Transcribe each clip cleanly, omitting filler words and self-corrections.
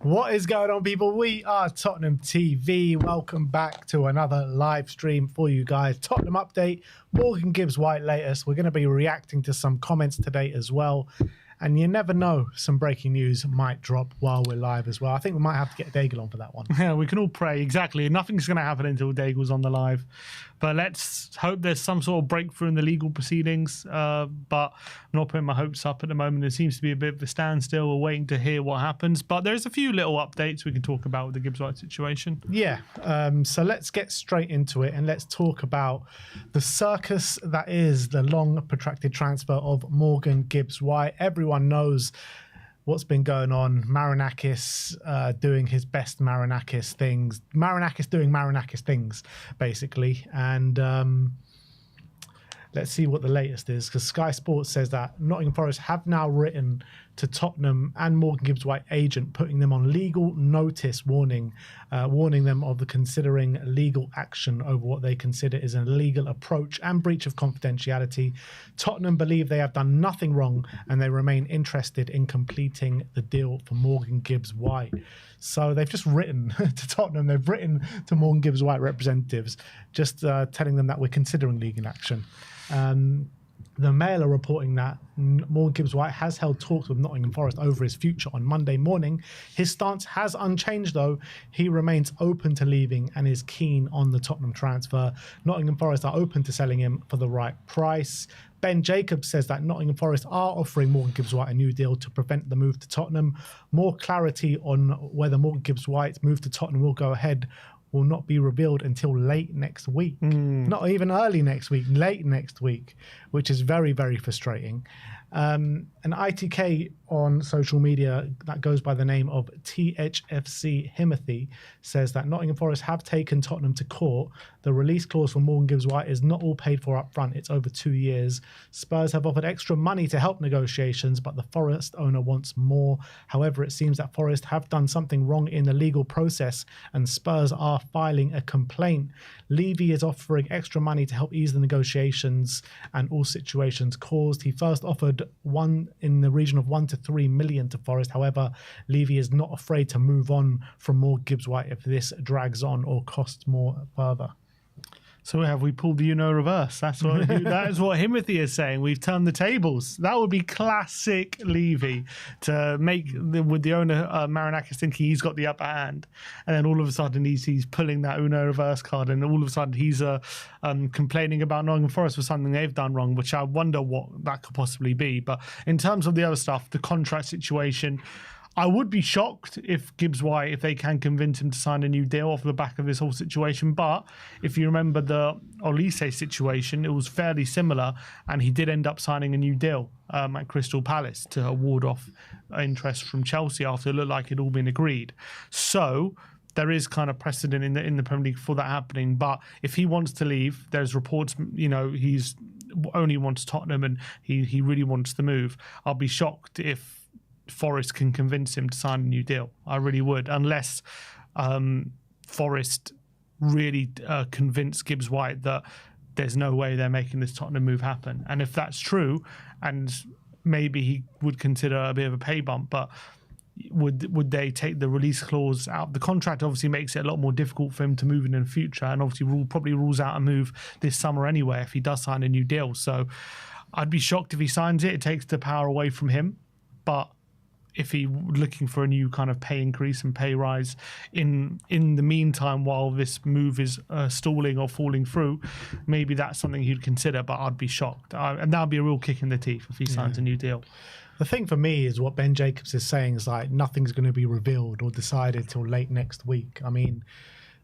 What is going on, people? We are Tottenham TV. Welcome back to another live stream for you guys. Tottenham update, Morgan Gibbs-White latest. We're going to be reacting to some comments today as well. And you never know, some breaking news might drop while we're live as well. I think we might have to get Daigle on for that one. Yeah, we can all pray. Exactly. Nothing's going to happen until Daigle's on the live. But let's hope there's some sort of breakthrough in the legal proceedings. But I'm not putting my hopes up at the moment. There seems to be a bit of a standstill. We're waiting to hear what happens. But there's a few little updates we can talk about with the Gibbs-White situation. Yeah. So let's get straight into it and let's talk about the circus that is the long protracted transfer of Morgan Gibbs-White. Everyone knows what's been going on. Marinakis doing his best Marinakis things. Marinakis doing Marinakis things, basically. And let's see what the latest is, because Sky Sports says that Nottingham Forest have now written to Tottenham and Morgan Gibbs-White agent, putting them on legal notice, warning them of the considering legal action over what they consider is an illegal approach and breach of confidentiality. Tottenham believe they have done nothing wrong and they remain interested in completing the deal for Morgan Gibbs-White. So they've just written to Tottenham, they've written to Morgan Gibbs-White representatives, just telling them that we're considering legal action. The Mail are reporting that Morgan Gibbs-White has held talks with Nottingham Forest over his future on Monday morning. His stance has unchanged, though. He remains open to leaving and is keen on the Tottenham transfer. Nottingham Forest are open to selling him for the right price. Ben Jacobs says that Nottingham Forest are offering Morgan Gibbs-White a new deal to prevent the move to Tottenham. More clarity on whether Morgan Gibbs-White's move to Tottenham will go ahead will not be revealed until late next week. Not even early next week, late next week, which is very, very frustrating. An ITK on social media that goes by the name of THFC Himothy says that Nottingham Forest have taken Tottenham to court. The release clause for Morgan Gibbs-White is not all paid for up front. It's over 2 years. Spurs have offered extra money to help negotiations, but the Forest owner wants more. However, it seems that Forest have done something wrong in the legal process and Spurs are filing a complaint. Levy is offering extra money to help ease the negotiations and all situations caused. He first offered one in the region of 1 to 3 million to Forest. However, Levy is not afraid to move on from more Gibbs-White if this drags on or costs more further. So have we pulled the reverse? That is what Himothy is saying. We've turned the tables. That would be classic Levy to make with the owner Marinakis think he's got the upper hand, and then all of a sudden he's pulling that reverse card, and all of a sudden he's complaining about Nottingham Forest for something they've done wrong, which I wonder what that could possibly be. But in terms of the other stuff, the contract situation, I would be shocked if Gibbs-White, if they can convince him to sign a new deal off the back of this whole situation. But if you remember the Olise situation, it was fairly similar, and he did end up signing a new deal at Crystal Palace to ward off interest from Chelsea after it looked like it had all been agreed. So there is kind of precedent in the Premier League for that happening. But if he wants to leave, there's reports, he's only wants Tottenham and he really wants to move. I'll be shocked if Forest can convince him to sign a new deal. I really would, unless Forest really convince Gibbs-White that there's no way they're making this Tottenham move happen. And if that's true, and maybe he would consider a bit of a pay bump, but would they take the release clause out? The contract obviously makes it a lot more difficult for him to move in the future, and obviously probably rules out a move this summer anyway if he does sign a new deal. So I'd be shocked if he signs it. It takes the power away from him. But if he looking for a new kind of pay increase and pay rise in the meantime while this move is stalling or falling through, maybe that's something he'd consider, but I'd be shocked. And that would be a real kick in the teeth if he signs a new deal. The thing for me is what Ben Jacobs is saying is like nothing's going to be revealed or decided till late next week. I mean,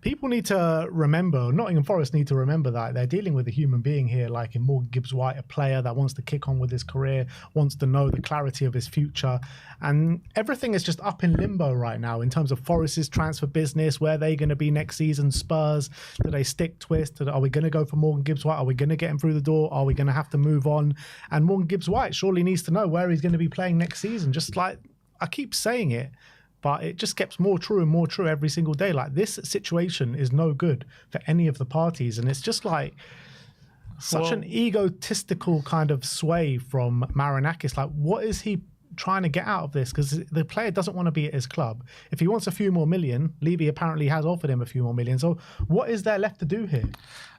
people need to remember, Nottingham Forest need to remember that they're dealing with a human being here, like in Morgan Gibbs-White, a player that wants to kick on with his career, wants to know the clarity of his future. And everything is just up in limbo right now in terms of Forest's transfer business. Where are they going to be next season? Spurs, do they stick twist? Are we going to go for Morgan Gibbs-White? Are we going to get him through the door? Are we going to have to move on? And Morgan Gibbs-White surely needs to know where he's going to be playing next season. Just like I keep saying it, but it just gets more true and more true every single day. Like, this situation is no good for any of the parties. And it's just like such an egotistical kind of sway from Marinakis. Like, what is he trying to get out of this, because the player doesn't want to be at his club. If he wants a few more million, Levy apparently has offered him a few more million. So what is there left to do here?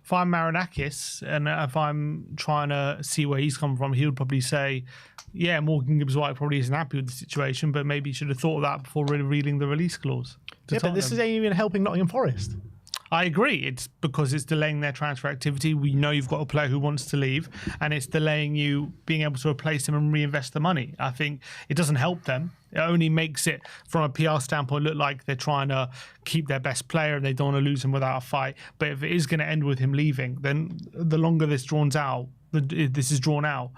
If I'm Marinakis and if I'm trying to see where he's come from, he would probably say, yeah, Morgan Gibbs-White probably isn't happy with the situation, but maybe he should have thought of that before revealing the release clause. Yeah, but this isn't even helping Nottingham Forest. I agree. It's because it's delaying their transfer activity. We know you've got a player who wants to leave, and it's delaying you being able to replace him and reinvest the money. I think it doesn't help them. It only makes it, from a PR standpoint, look like they're trying to keep their best player and they don't want to lose him without a fight. But if it is going to end with him leaving, then the longer this is drawn out,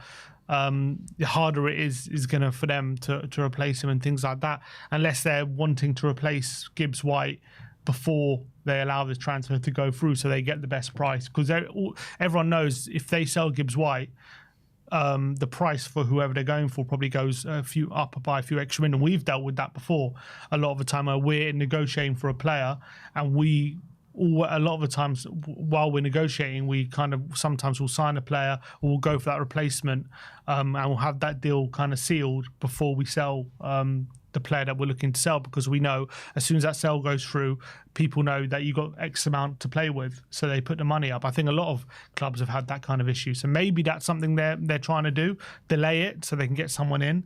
the harder it is going to for them to replace him and things like that, unless they're wanting to replace Gibbs-White before they allow this transfer to go through so they get the best price. Because everyone knows if they sell Gibbs-White, the price for whoever they're going for probably goes up by a few extra million. We've dealt with that before. A lot of the time we're negotiating for a player, and a lot of the times while we're negotiating, we kind of sometimes will sign a player or we'll go for that replacement, and we'll have that deal kind of sealed before we sell the player that we're looking to sell, because we know as soon as that sale goes through, people know that you've got X amount to play with, so they put the money up. I think a lot of clubs have had that kind of issue, so maybe that's something they're trying to do, delay it so they can get someone in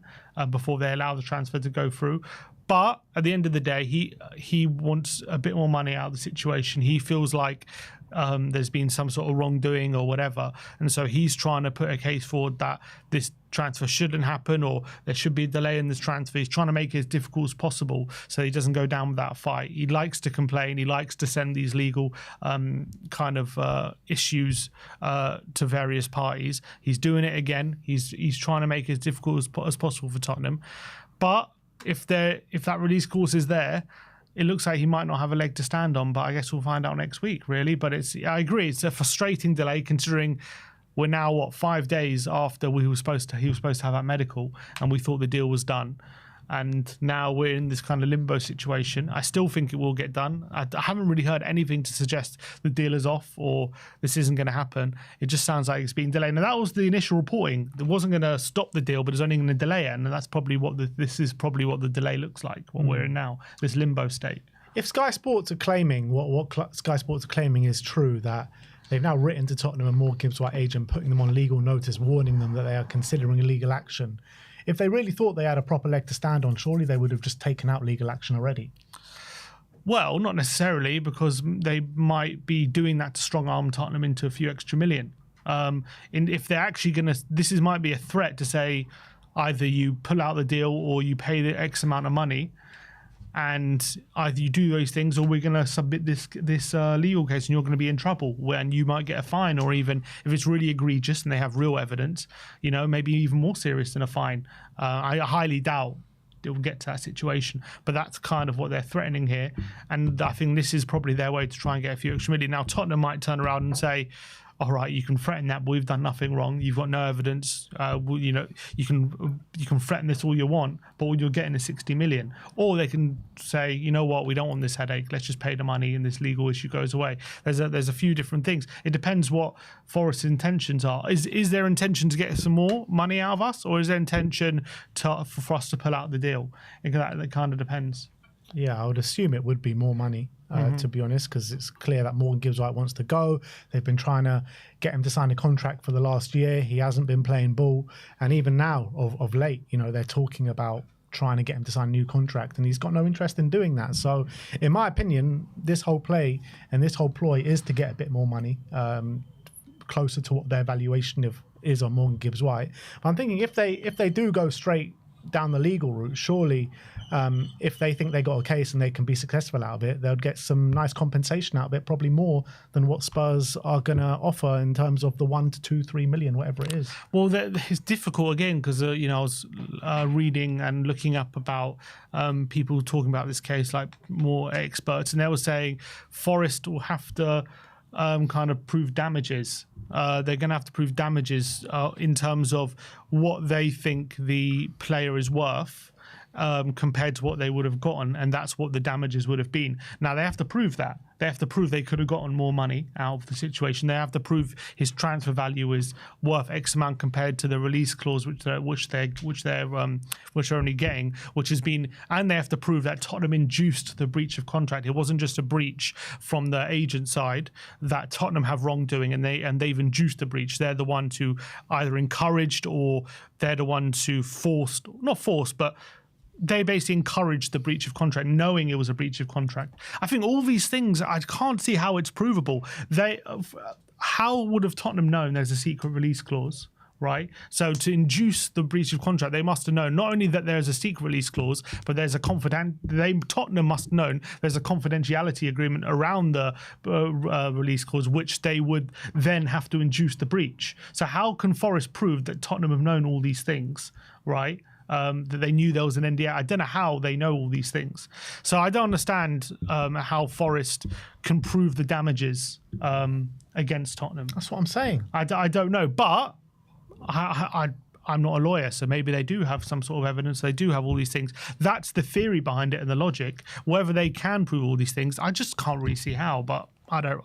before they allow the transfer to go through. But at the end of the day, he wants a bit more money out of the situation. He feels like there's been some sort of wrongdoing or whatever, and so he's trying to put a case forward that this transfer shouldn't happen, or there should be a delay in this transfer. He's trying to make it as difficult as possible so he doesn't go down without a fight. He likes to complain. He likes to send these legal issues to various parties. He's doing it again. He's trying to make it as difficult as possible for Tottenham. But if that release clause is there, it looks like he might not have a leg to stand on, but I guess we'll find out next week, really. But I agree, it's a frustrating delay considering we're now, 5 days after he was supposed to have that medical, and we thought the deal was done. And now we're in this kind of limbo situation. I still think it will get done. I haven't really heard anything to suggest the deal is off or this isn't going to happen. It just sounds like it's being delayed. Now, that was the initial reporting. It wasn't going to stop the deal, but it's only going to delay it. And that's probably what the delay looks like, what we're in now, this limbo state. If Sky Sports are claiming, what Sky Sports are claiming is true, that they've now written to Tottenham and Morgan Gibbs-White agent, putting them on legal notice, warning them that they are considering illegal action. If they really thought they had a proper leg to stand on, surely they would have just taken out legal action already. Well, not necessarily, because they might be doing that to strong-arm Tottenham into a few extra million. And if they're actually going to... This might be a threat to say either you pull out the deal or you pay the X amount of money, and either you do those things or we're going to submit this legal case and you're going to be in trouble, and you might get a fine, or even if it's really egregious and they have real evidence, maybe even more serious than a fine. I highly doubt it will get to that situation, but that's kind of what they're threatening here, and I think this is probably their way to try and get a few extra million. Now, Tottenham might turn around and say, all right, you can threaten that, but we've done nothing wrong. You've got no evidence. You can threaten this all you want, but all you're getting is 60 million. Or they can say, you know what, we don't want this headache. Let's just pay the money and this legal issue goes away. There's a few different things. It depends what Forest's intentions are. Is their intention to get some more money out of us, or is their intention for us to pull out the deal? That kind of depends. Yeah, I would assume it would be more money. To be honest, because it's clear that Morgan Gibbs-White wants to go. They've been trying to get him to sign a contract for the last year. He hasn't been playing ball. And even now, of late, they're talking about trying to get him to sign a new contract, and he's got no interest in doing that. So, in my opinion, this whole play and this whole ploy is to get a bit more money, closer to what their valuation is on Morgan Gibbs-White. But I'm thinking if they do go straight down the legal route, surely if they think they got a case and they can be successful out of it, they'll get some nice compensation out of it, probably more than what Spurs are going to offer in terms of the 1 to 2, 3 million, whatever it is. Well, it's difficult again because I was reading and looking up about people talking about this case, like more experts, and they were saying Forest will have to kind of prove damages. They're going to have to prove damages in terms of what they think the player is worth, compared to what they would have gotten, and that's what the damages would have been. Now they have to prove that. They have to prove they could have gotten more money out of the situation. They have to prove his transfer value is worth X amount compared to the release clause, which they're only getting, which has been, and they have to prove that Tottenham induced the breach of contract. It wasn't just a breach from the agent side, that Tottenham have wrongdoing and they've induced the breach. They're the ones who either encouraged, or they're the ones who not forced, but they basically encouraged the breach of contract, knowing it was a breach of contract. I think all these things, I can't see how it's provable. How would have Tottenham known there's a secret release clause, right? So to induce the breach of contract, they must have known not only that there's a secret release clause, but there's Tottenham must have known there's a confidentiality agreement around the release clause, which they would then have to induce the breach. So how can Forest prove that Tottenham have known all these things, right? That they knew there was an NDA. I don't know how they know all these things. So I don't understand how Forest can prove the damages against Tottenham. That's what I'm saying. I don't know, but I'm not a lawyer, so maybe they do have some sort of evidence. They do have all these things. That's the theory behind it and the logic. Whether they can prove all these things, I just can't really see how, but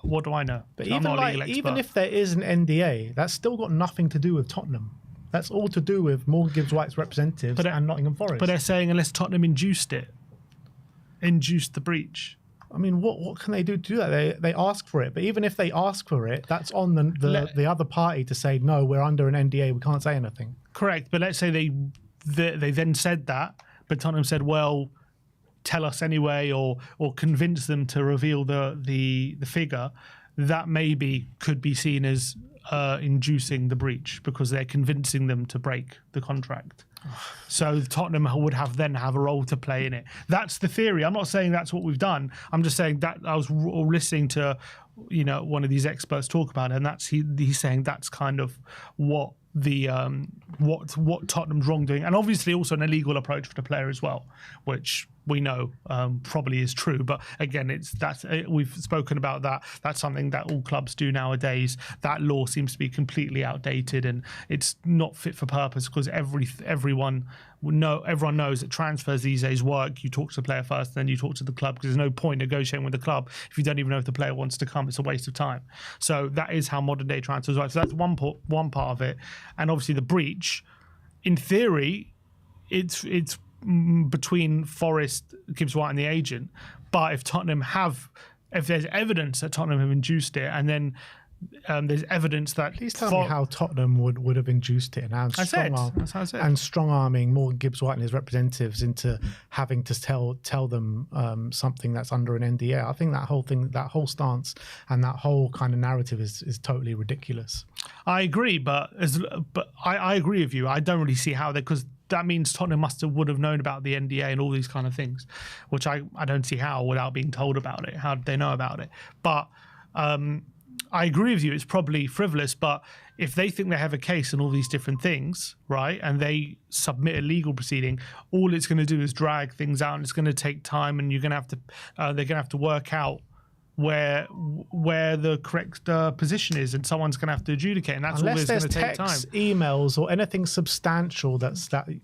what do I know? But even if there is an NDA, that's still got nothing to do with Tottenham. That's all to do with Morgan Gibbs-White's representatives and Nottingham Forest. But they're saying unless Tottenham induced the breach. I mean, what can they do to do that? They ask for it. But even if they ask for it, that's on the other party to say, no, we're under an NDA, we can't say anything. Correct. But let's say they then said that, but Tottenham said, well, tell us anyway, or convince them to reveal the figure. That maybe could be seen as inducing the breach because they're convincing them to break the contract. So Tottenham would have a role to play in it. That's the theory. I'm not saying that's what we've done. I'm just saying that I was listening to one of these experts talk about it, and that's he's saying that's kind of what the what Tottenham's wrongdoing, and obviously also an illegal approach for the player as well, which we know probably is true. But again, we've spoken about that. That's something that all clubs do nowadays. That law seems to be completely outdated and it's not fit for purpose because everyone knows that transfers these days work. You talk to the player first, then you talk to the club, because there's no point negotiating with the club if you don't even know if the player wants to come. It's a waste of time. So that is how modern day transfers work. So that's one part of it. And obviously the breach, in theory, it's between Forest, Gibbs-White and the agent. But if there's evidence that Tottenham have induced it, and then there's evidence that... Please tell me how Tottenham would have induced it, and how strong-arming Morgan Gibbs-White and his representatives into having to tell them something that's under an NDA. I think that whole stance and that whole kind of narrative is totally ridiculous. I agree, but I agree with you. I don't really see how because that means Tottenham would have known about the NDA and all these kind of things, which I don't see how without being told about it. How did they know about it? But I agree with you. It's probably frivolous, but if they think they have a case and all these different things, right, and they submit a legal proceeding, all it's going to do is drag things out, and it's going to take time, and they're going to have to work out where the correct position is, and someone's going to have to adjudicate, and that's always going to take time. Unless there's texts, emails, or anything substantial that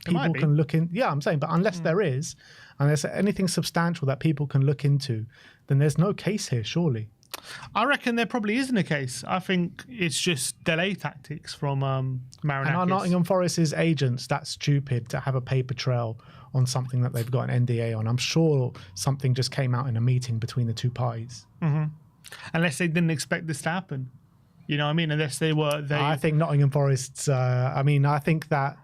people can look in. Yeah, I'm saying, but unless there's anything substantial that people can look into, then there's no case here, surely. I reckon there probably isn't a case. I think it's just delay tactics from Marinakis. And are Nottingham Forest's agents that stupid to have a paper trail on something that they've got an NDA on? I'm sure something just came out in a meeting between the two parties. Mm-hmm. Unless they didn't expect this to happen. You know what I mean? Unless they were... I think Nottingham Forest's... I think that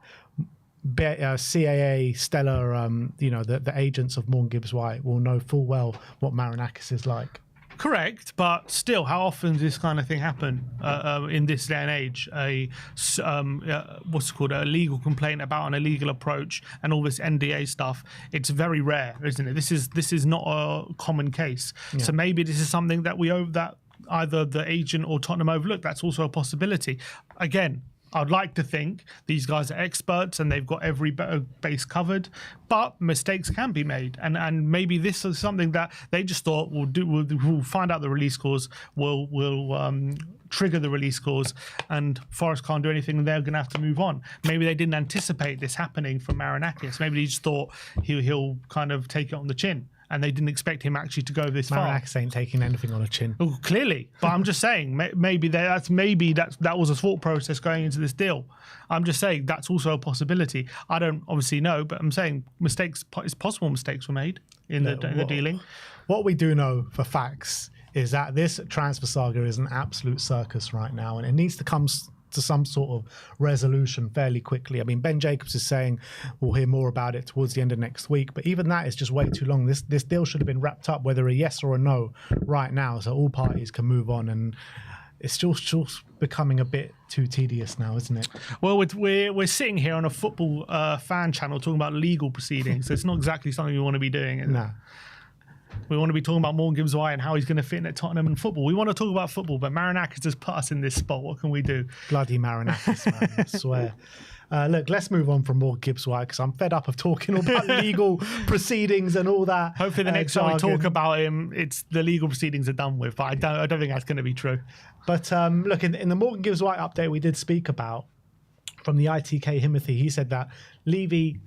CAA, Stella, the agents of Morgan Gibbs-White will know full well what Marinakis is like. Correct, but still, how often does this kind of thing happen in this day and age? What's it called? A legal complaint about an illegal approach and all this NDA stuff. It's very rare, isn't it? This is not a common case. Yeah. So maybe this is something that that either the agent or Tottenham overlooked. That's also a possibility. Again, I'd like to think these guys are experts and they've got every base covered, but mistakes can be made. And maybe this is something that they just thought we'll find out the release clause, we'll trigger the release clause, and Forest can't do anything, and they're going to have to move on. Maybe they didn't anticipate this happening from Marinakis. Maybe they just thought he'll kind of take it on the chin, and they didn't expect him actually to go this far. Marinakis ain't taking anything on a chin. Oh, clearly, but I'm just saying maybe that was a thought process going into this deal. I'm just saying that's also a possibility. I don't obviously know, but I'm saying it's possible mistakes were made in the dealing. What we do know for facts is that this transfer saga is an absolute circus right now, and it needs to come to some sort of resolution fairly quickly. I mean, Ben Jacobs is saying we'll hear more about it towards the end of next week, but even that is just way too long. This deal should have been wrapped up, whether a yes or a no, right now, so all parties can move on. And it's still becoming a bit too tedious now, isn't it? Well, we're sitting here on a football fan channel talking about legal proceedings, so it's not exactly something we want to be doing, is it? We want to be talking about Morgan Gibbs-White and how he's going to fit in at Tottenham and football. We want to talk about football, but Marinakis has put us in this spot. What can we do? Bloody Marinakis, man, I swear. Look, let's move on from Morgan Gibbs-White, because I'm fed up of talking about legal proceedings and all that. Hopefully the next time we talk about him, the legal proceedings are done with, but I don't think that's going to be true. But look, in the Morgan Gibbs-White update we did speak about, from the ITK Himothy, he said that Levy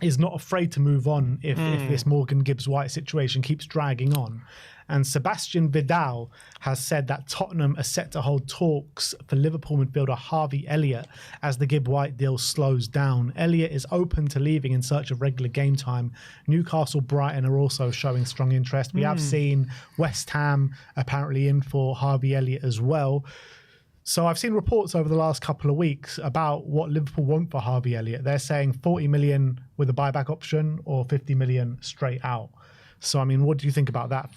is not afraid to move on if this Morgan Gibbs-White situation keeps dragging on. And Sebastian Vidal has said that Tottenham are set to hold talks for Liverpool midfielder Harvey Elliott as the Gibbs-White deal slows down. Elliott is open to leaving in search of regular game time. Newcastle, Brighton are also showing strong interest. We have seen West Ham apparently in for Harvey Elliott as well. So I've seen reports over the last couple of weeks about what Liverpool want for Harvey Elliott. They're saying 40 million with a buyback option or 50 million straight out. So, I mean, what do you think about that?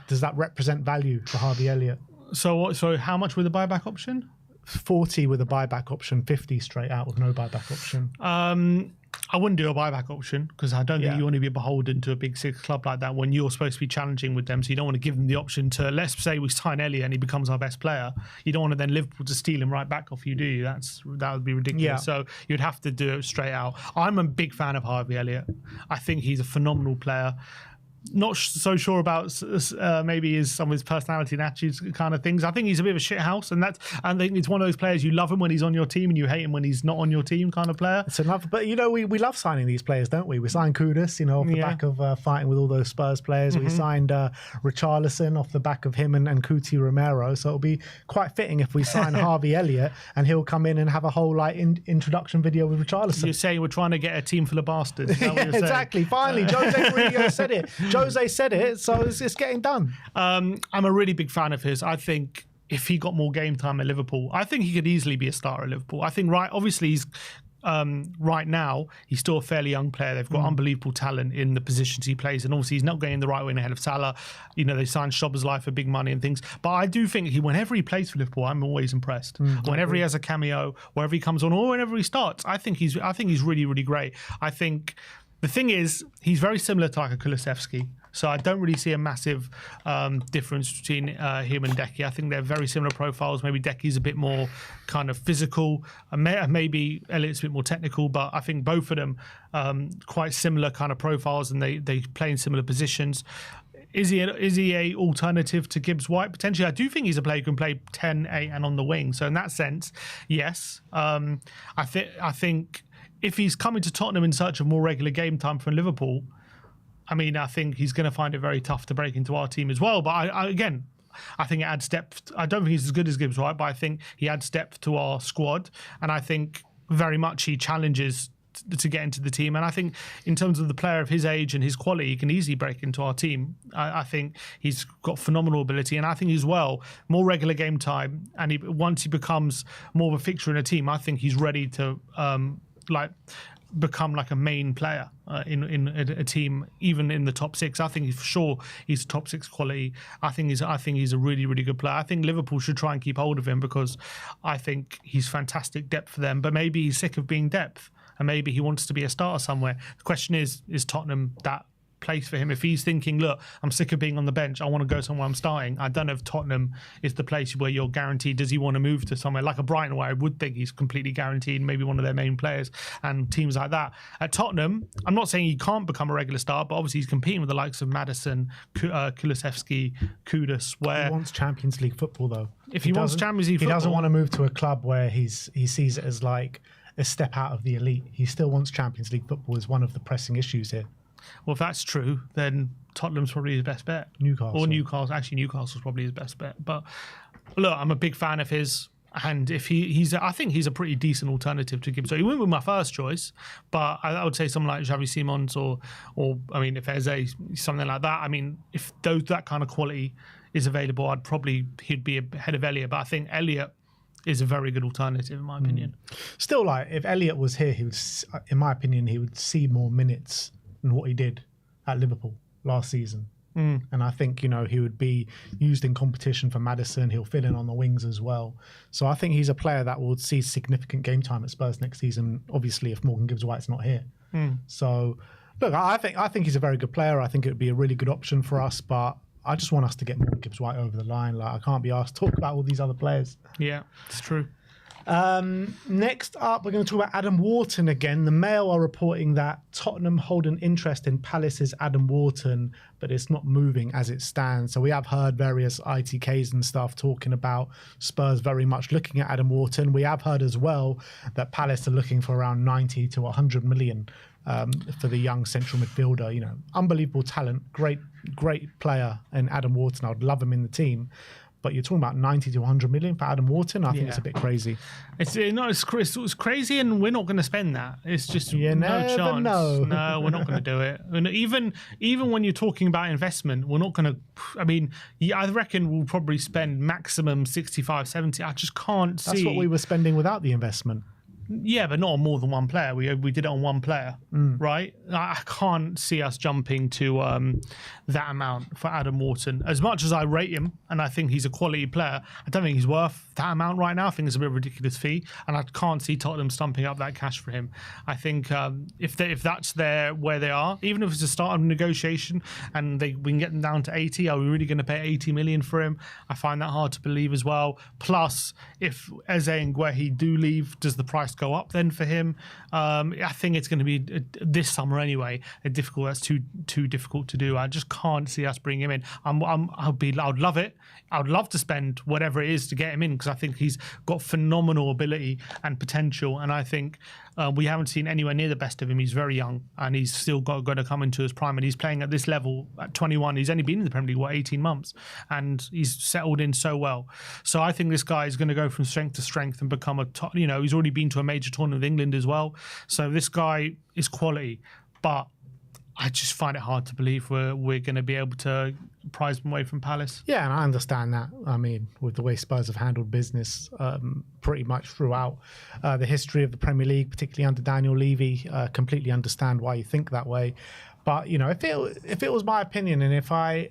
Does that represent value for Harvey Elliott? So how much with a buyback option? 40 with a buyback option, 50 straight out with no buyback option. I wouldn't do a buyback option because I don't think you want to be beholden to a big six club like that when you're supposed to be challenging with them. So you don't want to give them the option to, let's say we sign Elliott and he becomes our best player. You don't want to then Liverpool to steal him right back off you, do you? That would be ridiculous. Yeah. So you'd have to do it straight out. I'm a big fan of Harvey Elliott. I think he's a phenomenal player. Not so sure about maybe some of his personality and attitudes kind of things. I think he's a bit of a shithouse, and I think it's one of those players you love him when he's on your team and you hate him when he's not on your team kind of player. It's another, but you know, we love signing these players, don't we? We signed Kudus, you know, off the back of fighting with all those Spurs players. We signed Richarlison off the back of him and Cuti Romero. So it'll be quite fitting if we sign Harvey Elliott and he'll come in and have a whole introduction video with Richarlison. You're saying we're trying to get a team full of bastards. Is that what you're saying? Exactly. Finally, Jose Mourinho said it. Jose said it, so it's getting done. I'm a really big fan of his. I think if he got more game time at Liverpool, I think he could easily be a starter at Liverpool. I think obviously he's right now he's still a fairly young player. They've got unbelievable talent in the positions he plays, and obviously he's not getting the right wing ahead of Salah. You know, they signed Szoboszlai for big money and things, but I do think whenever he plays for Liverpool, I'm always impressed. Whenever he has a cameo, wherever he comes on, or whenever he starts, I think he's really, really great. I think the thing is, he's very similar to like a Kulusevski. So I don't really see a massive difference between him and Decky. I think they're very similar profiles. Maybe Decky's a bit more kind of physical. Maybe Elliott's a bit more technical, but I think both of them quite similar kind of profiles, and they play in similar positions. Is he a alternative to Gibbs-White? Potentially, I do think he's a player who can play 10, 8 and on the wing. So in that sense, yes. I think if he's coming to Tottenham in search of more regular game time from Liverpool, I mean, I think he's going to find it very tough to break into our team as well. But I think it adds depth. I don't think he's as good as Gibbs-White, but I think he adds depth to our squad. And I think very much he challenges to get into the team. And I think in terms of the player of his age and his quality, he can easily break into our team. I think he's got phenomenal ability. And I think as well, more regular game time. And once he becomes more of a fixture in a team, I think he's ready to become like a main player in a team, even in the top six. I think for sure he's top six quality. I think he's a really, really good player. I think Liverpool should try and keep hold of him because I think he's fantastic depth for them. But maybe he's sick of being depth, and maybe he wants to be a starter somewhere. The question is Tottenham that place for him. If he's thinking, look, I'm sick of being on the bench, I want to go somewhere I'm starting. I don't know if Tottenham is the place where you're guaranteed. Does he want to move to somewhere like a Brighton, where I would think he's completely guaranteed, maybe one of their main players, and teams like that. At Tottenham, I'm not saying he can't become a regular star, but obviously he's competing with the likes of Maddison, Kulusevski, Kudus, where... He wants Champions League football, though. If he wants Champions League football... He doesn't want to move to a club where he sees it as like a step out of the elite. He still wants Champions League football is one of the pressing issues here. Well, if that's true, then Tottenham's probably his best bet. Newcastle. Actually, Newcastle's probably his best bet. But look, I'm a big fan of his. And if I think he's a pretty decent alternative to Gibbs. So he wouldn't be my first choice, but I would say someone like Xavi Simons or I mean, if Eze, something like that. I mean, if that kind of quality is available, he'd be ahead of Elliott. But I think Elliott is a very good alternative, in my opinion. Still, like, if Elliott was here, he would, in my opinion, he would see more minutes than what he did at Liverpool last season. And I think, he would be used in competition for Maddison. He'll fill in on the wings as well. So I think he's a player that will see significant game time at Spurs next season, obviously, if Morgan Gibbs-White's not here. So, look, I think he's a very good player. I think it would be a really good option for us, but I just want us to get Morgan Gibbs-White over the line. Like, I can't be asked to talk about all these other players. Yeah, it's true. Next up, we're going to talk about Adam Wharton again. The Mail are reporting that Tottenham hold an interest in Palace's Adam Wharton, but it's not moving as it stands. So we have heard various ITKs and stuff talking about Spurs very much looking at Adam Wharton. We have heard as well that Palace are looking for around 90 to 100 million for the young central midfielder. Unbelievable talent, great player in Adam Wharton. I'd love him in the team. But you're talking about 90 to 100 million for Adam Wharton. I think it's a bit crazy. It's crazy, and we're not going to spend that. It's just no chance. No, we're not going to do it. And even when you're talking about investment, we're not going to. I mean, I reckon we'll probably spend maximum 65, 70. I just can't see. That's what we were spending without the investment. Yeah, but not on more than one player. We did it on one player, right? I can't see us jumping to that amount for Adam Wharton. As much as I rate him, and I think he's a quality player, I don't think he's worth that amount right now. I think it's a bit of a ridiculous fee, and I can't see Tottenham stumping up that cash for him. I think if that's where they are, even if it's a start of negotiation and we can get them down to 80, are we really going to pay 80 million for him? I find that hard to believe as well. Plus, if Eze and Guehi do leave, does the price go up then for him? I think it's going to be this summer anyway. That's too difficult to do. I just can't see us bringing him in. I'd love it. I would love to spend whatever it is to get him in, because I think he's got phenomenal ability and potential, and I think we haven't seen anywhere near the best of him. He's very young, and he's still got to come into his prime, and he's playing at this level at 21. He's only been in the Premier League, 18 months, and he's settled in so well. So I think this guy is going to go from strength to strength and become he's already been to a major tournament of England as well. So this guy is quality, but I just find it hard to believe we're going to be able to prize him away from Palace. Yeah, and I understand that. I mean, with the way Spurs have handled business pretty much throughout the history of the Premier League, particularly under Daniel Levy, completely understand why you think that way. But, if it was my opinion, and if I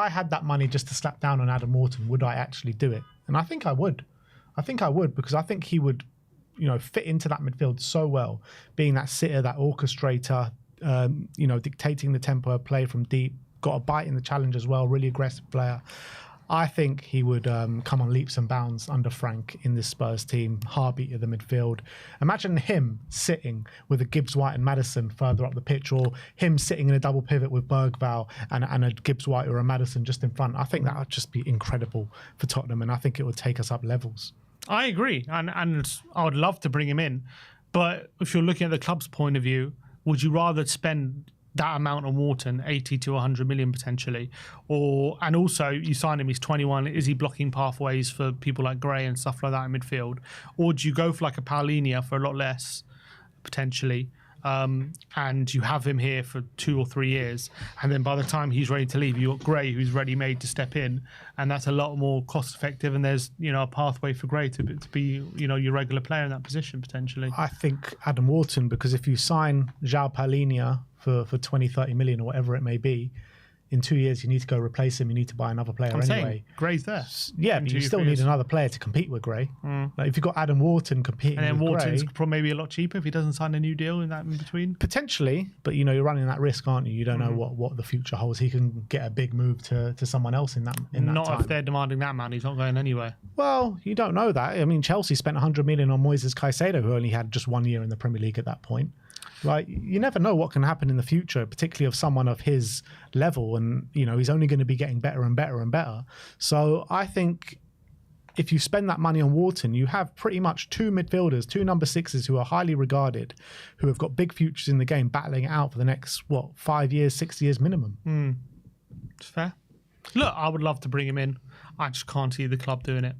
had that money just to slap down on Adam Wharton, would I actually do it? And I think I would. Because I think he would, fit into that midfield so well, being that sitter, that orchestrator, dictating the tempo of play from deep, got a bite in the challenge as well, really aggressive player. I think he would come on leaps and bounds under Frank in this Spurs team, heartbeat of the midfield. Imagine him sitting with a Gibbs-White and Maddison further up the pitch, or him sitting in a double pivot with Bergvall and a Gibbs-White or a Maddison just in front. I think that would just be incredible for Tottenham, and I think it would take us up levels. I agree, and I would love to bring him in. But if you're looking at the club's point of view, would you rather spend that amount on Wharton, 80 to 100 million potentially, and also you sign him, he's 21, is he blocking pathways for people like Gray and stuff like that in midfield? Or do you go for like a Paulinho for a lot less, potentially, and you have him here for 2 or 3 years, and then by the time he's ready to leave, you've got Gray who's ready made to step in, and that's a lot more cost effective, and there's a pathway for Gray to be your regular player in that position potentially. I think Adam Wharton, because if you sign João Paulinho for 20, 30 million or whatever it may be, in 2 years you need to go replace him. You need to buy another player anyway. Gray's there. Yeah, but you still need another player to compete with Gray. Like if you've got Adam Wharton competing with Gray, and then Wharton's probably maybe a lot cheaper if he doesn't sign a new deal in that in between. Potentially, but you're running that risk, aren't you? You don't know what the future holds. He can get a big move to someone else in that Not time. if they're demanding that man. He's not going anywhere. Well, you don't know that. I mean, Chelsea spent 100 million on Moises Caicedo, who only had just 1 year in the Premier League at that point. Like, you never know what can happen in the future, particularly of someone of his level. And, he's only going to be getting better and better and better. So I think if you spend that money on Wharton, you have pretty much two midfielders, two number sixes who are highly regarded, who have got big futures in the game, battling it out for the next, 5 years, 6 years minimum. It's fair. Look, I would love to bring him in. I just can't see the club doing it.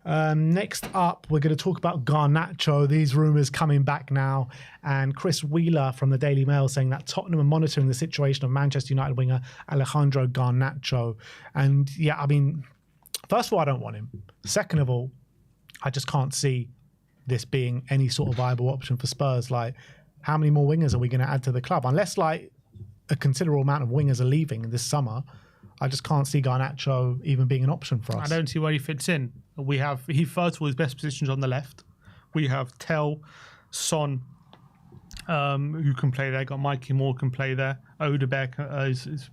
Next up, we're going to talk about Garnacho. These rumours coming back now. And Chris Wheeler from the Daily Mail saying that Tottenham are monitoring the situation of Manchester United winger Alejandro Garnacho. And yeah, I mean, first of all, I don't want him. Second of all, I just can't see this being any sort of viable option for Spurs. Like, how many more wingers are we going to add to the club? Unless like a considerable amount of wingers are leaving this summer, I just can't see Garnacho even being an option for us. I don't see where he fits in. He first of all, his best positions on the left. We have Tel, Son, who can play there. Got Mikey Moore can play there. Odebeck is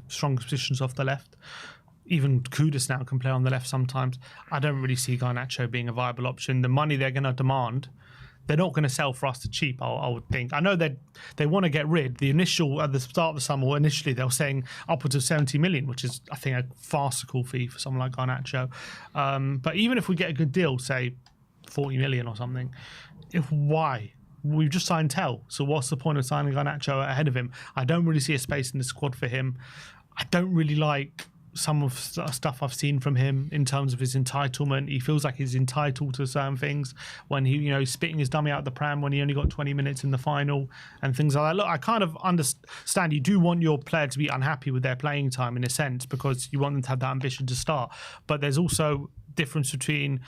strong positions off the left. Even Kudus now can play on the left sometimes. I don't really see Garnacho being a viable option. The money they're going to demand, they're not going to sell for us to cheap, I would think. I know that they want to get rid. The initial, at the start of the summer, initially they were saying upwards of 70 million, which is, I think, a farcical fee for someone like Garnacho. But even if we get a good deal, say 40 million or something, why? We've just signed Tel, so what's the point of signing Garnacho ahead of him? I don't really see a space in the squad for him. I don't really like some of stuff I've seen from him in terms of his entitlement. He feels like he's entitled to certain things when he's spitting his dummy out the pram when he only got 20 minutes in the final and things like that. Look, I kind of understand you do want your player to be unhappy with their playing time in a sense because you want them to have that ambition to start. But there's also difference between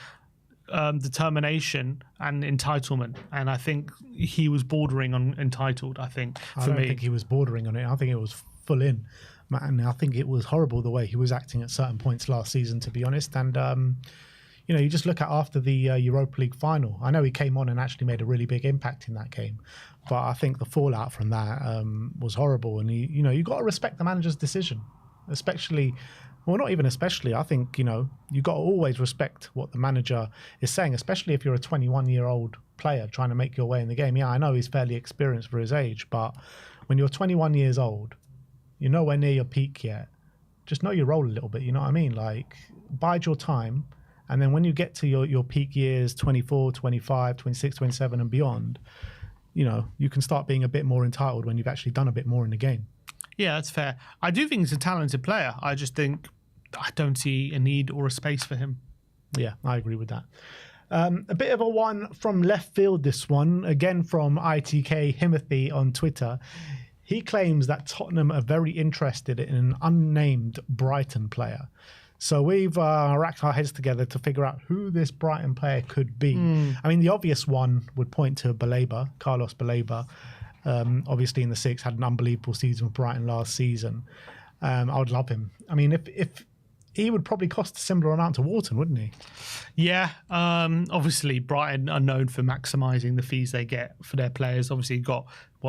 determination and entitlement, and I think he was bordering on entitled. I don't think he was bordering on it. I think it was full in. And I think it was horrible the way he was acting at certain points last season, to be honest. And, you just look at after the Europa League final. I know he came on and actually made a really big impact in that game. But I think the fallout from that was horrible. And, you got to respect the manager's decision, especially, well, not even especially. I think, you got to always respect what the manager is saying, especially if you're a 21-year-old player trying to make your way in the game. Yeah, I know he's fairly experienced for his age, but when you're 21 years old, you're nowhere near your peak yet. Just know your role a little bit, you know what I mean? Like, bide your time. And then when you get to your peak years, 24, 25, 26, 27 and beyond, you can start being a bit more entitled when you've actually done a bit more in the game. Yeah, that's fair. I do think he's a talented player. I just think I don't see a need or a space for him. Yeah, I agree with that. A bit of a one from left field, this one. Again from ITK Himothy on Twitter. He claims that Tottenham are very interested in an unnamed Brighton player. So we've racked our heads together to figure out who this Brighton player could be. I mean, the obvious one would point to Baleba, Carlos Baleba. Obviously in the six, had an unbelievable season with Brighton last season. I would love him. I mean, if he would probably cost a similar amount to Wharton, wouldn't he? Yeah. Obviously, Brighton are known for maximising the fees they get for their players. Obviously, you got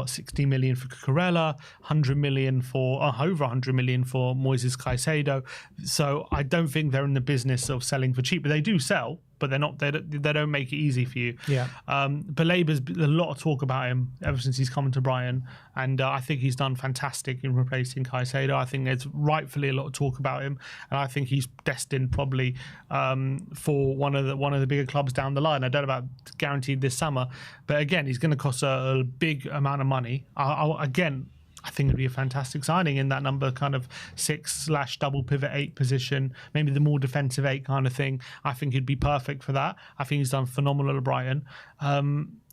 60 million for Cucurella, 100 million for over 100 million for Moises Caicedo. So I don't think they're in the business of selling for cheap, but they do sell. But they're not. They don't make it easy for you. Yeah. Baleba's a lot of talk about him ever since he's come to Brighton, and I think he's done fantastic in replacing Caicedo. I think there's rightfully a lot of talk about him, and I think he's destined probably for one of the bigger clubs down the line. I don't know about guaranteed this summer, but again, he's going to cost a big amount of money. I think it'd be a fantastic signing in that number kind of 6/double pivot 8 position, maybe the more defensive 8 kind of thing. I think he'd be perfect for that. I think he's done phenomenal at Brighton.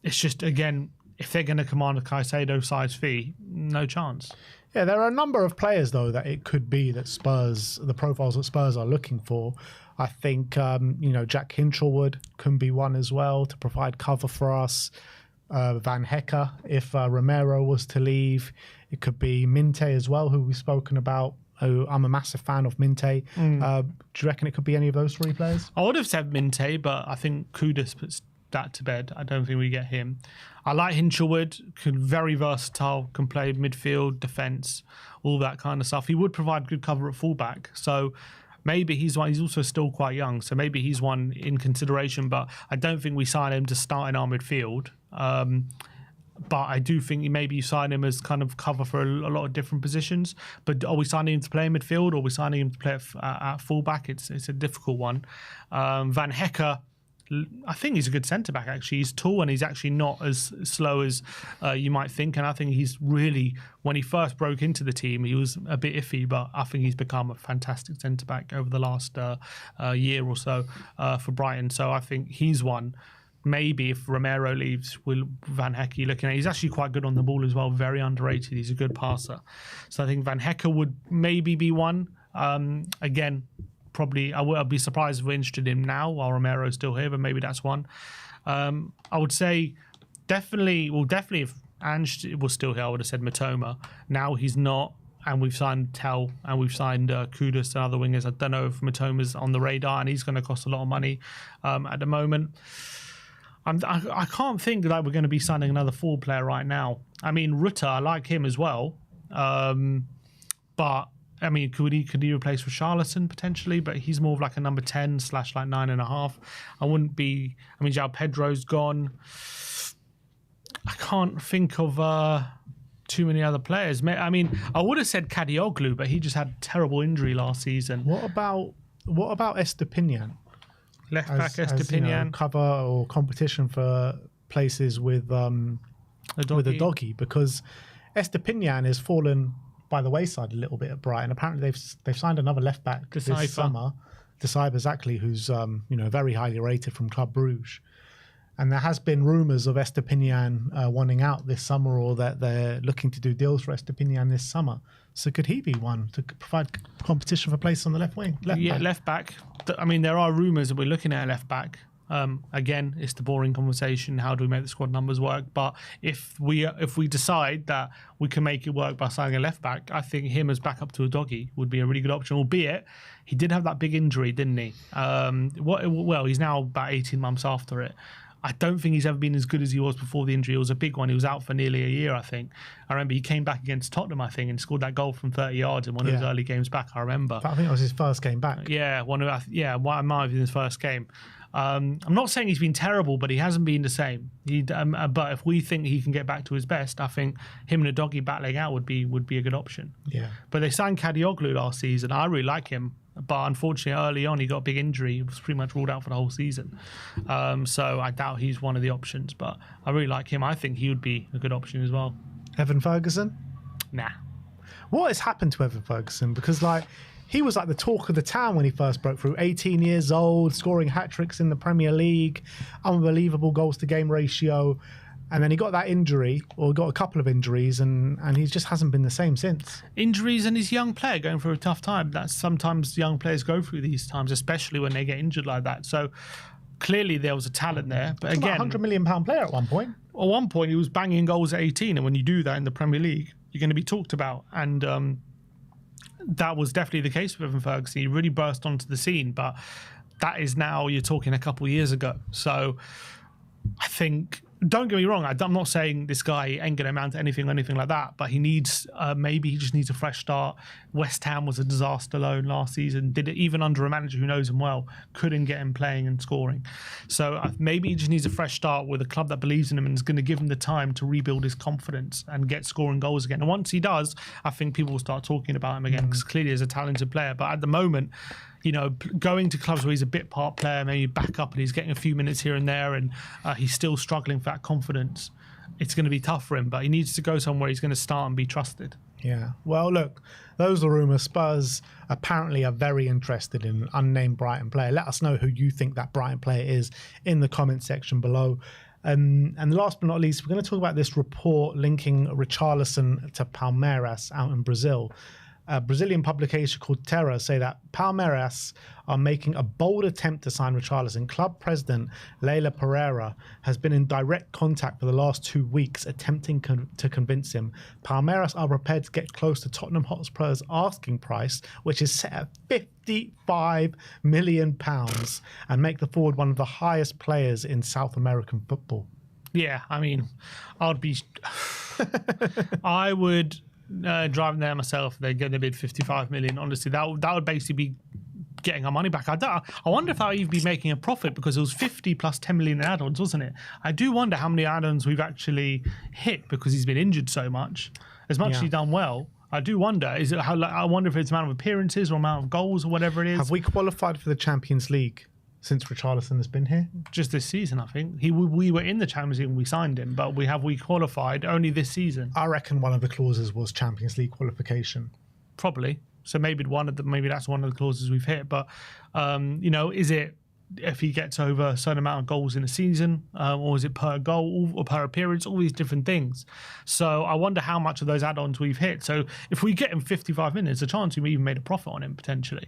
It's just, again, if they're going to command a Caicedo size fee, no chance. Yeah, there are a number of players, though, that it could be that the profiles that Spurs are looking for. I think, Jack Hinchelwood can be one as well to provide cover for us. Van Hecke if Romero was to leave. It could be Minte as well, who we've spoken about. I'm a massive fan of Minte. Do you reckon it could be any of those three players? I would have said Minte, but I think Kudus puts that to bed. I don't think we get him. I like Hinchelwood, very versatile, can play midfield, defence, all that kind of stuff. He would provide good cover at fullback. So maybe he's one. He's also still quite young, so maybe he's one in consideration. But I don't think we sign him to start in our midfield. But I do think maybe you sign him as kind of cover for a lot of different positions. But are we signing him to play in midfield, or are we signing him to play at fullback? It's a difficult one. Van Hecke, I think he's a good centre-back, actually. He's tall and he's actually not as slow as you might think. And I think he's really, when he first broke into the team, he was a bit iffy, but I think he's become a fantastic centre-back over the last year or so for Brighton. So I think he's one. Maybe if Romero leaves, will Van Hecke looking at? He's actually quite good on the ball as well, very underrated. He's a good passer. So I think Van Hecke would maybe be one. Again, probably I'd be surprised if we're interested in him now while Romero's still here, but maybe that's one. I would say definitely if Ange was still here, I would have said Matoma. Now he's not, and we've signed Tell and we've signed Kudus and other wingers. I don't know if Matoma's on the radar, and he's going to cost a lot of money at the moment. I can't think that we're going to be signing another forward player right now. I mean, Rutter, I like him as well. But, I mean, could he replace Richarlison potentially? But he's more of like a number 10 / like 9.5. I wouldn't be... I mean, João Pedro's gone. I can't think of too many other players. I mean, I would have said Kadioglu, but he just had a terrible injury last season. What about Estepinian? Left back Estepinian, cover or competition for places with a doggy, because Estepinian has fallen by the wayside a little bit at Brighton. Apparently they've signed another left back this summer, Deceiver exactly, who's very highly rated from Club Brugge. And there has been rumours of Estepinian wanting out this summer, or that they're looking to do deals for Estepinian this summer. So could he be one to provide competition for place on the left wing? Left back. I mean, there are rumours that we're looking at a left back. Again, it's the boring conversation. How do we make the squad numbers work? But if we decide that we can make it work by signing a left back, I think him as backup to a doggy would be a really good option. Albeit he did have that big injury, didn't he? Well, he's now about 18 months after it. I don't think he's ever been as good as he was before the injury. It was a big one. He was out for nearly a year, I think. I remember he came back against Tottenham, I think, and scored that goal from 30 yards in one of his early games back, I remember. I think it was his first game back. Yeah, it might have been his first game. I'm not saying he's been terrible, but he hasn't been the same. But if we think he can get back to his best, I think him and a doggy battling out would be a good option. Yeah. But they signed Kadioglu last season. I really like him. But unfortunately, early on, he got a big injury. He was pretty much ruled out for the whole season. So I doubt he's one of the options. But I really like him. I think he would be a good option as well. Evan Ferguson? Nah. What has happened to Evan Ferguson? Because, he was like the talk of the town when he first broke through. 18 years old, scoring hat-tricks in the Premier League, unbelievable goals-to-game ratio. And then he got that injury, or got a couple of injuries, and he just hasn't been the same since. Injuries, and he's a young player going through a tough time. That's sometimes young players go through these times, especially when they get injured like that. So clearly there was a talent there. But again, about £100 million player at one point. At one point, he was banging goals at 18, and when you do that in the Premier League, you're going to be talked about. And that was definitely the case with Evan Ferguson. He really burst onto the scene, but that is now, you're talking a couple of years ago. So I think... Don't get me wrong, I'm not saying this guy ain't going to amount to anything or anything like that, but he needs, maybe he just needs a fresh start. West Ham was a disaster loan last season, did it even under a manager who knows him well, couldn't get him playing and scoring. So maybe he just needs a fresh start with a club that believes in him and is going to give him the time to rebuild his confidence and get scoring goals again. And once he does, I think people will start talking about him again, because clearly he's a talented player. But at the moment, going to clubs where he's a bit part player, maybe back up, and he's getting a few minutes here and there, and he's still struggling for that confidence, it's going to be tough for him. But he needs to go somewhere he's going to start and be trusted. Yeah. Well, look, those are rumours. Spurs apparently are very interested in an unnamed Brighton player. Let us know who you think that Brighton player is in the comment section below. And last but not least, we're going to talk about this report linking Richarlison to Palmeiras out in Brazil. a Brazilian publication called Terra say that Palmeiras are making a bold attempt to sign Richarlison. Club president Leila Pereira has been in direct contact for the last 2 weeks, attempting to convince him. Palmeiras are prepared to get close to Tottenham Hotspur's asking price, which is set at £55 million, and make the forward one of the highest players in South American football. Yeah, I mean, I would drive there myself. They're going to bid 55 million. Honestly, that would basically be getting our money back. I wonder if that would even be making a profit, because it was 50 plus 10 million in add-ons, wasn't it? I do wonder how many add-ons we've actually hit, because he's been injured so much. As much as he's done well, I do wonder, I wonder if it's amount of appearances or amount of goals or whatever it is. Have we qualified for the Champions League since Richarlison has been here? Just this season, I think. We were in the Champions League when we signed him, but we qualified only this season. I reckon one of the clauses was Champions League qualification. Probably. So maybe that's one of the clauses we've hit. But is it if he gets over a certain amount of goals in a season, or is it per goal or per appearance? All these different things. So I wonder how much of those add-ons we've hit. So if we get him 55 minutes, there's a chance we even made a profit on him potentially.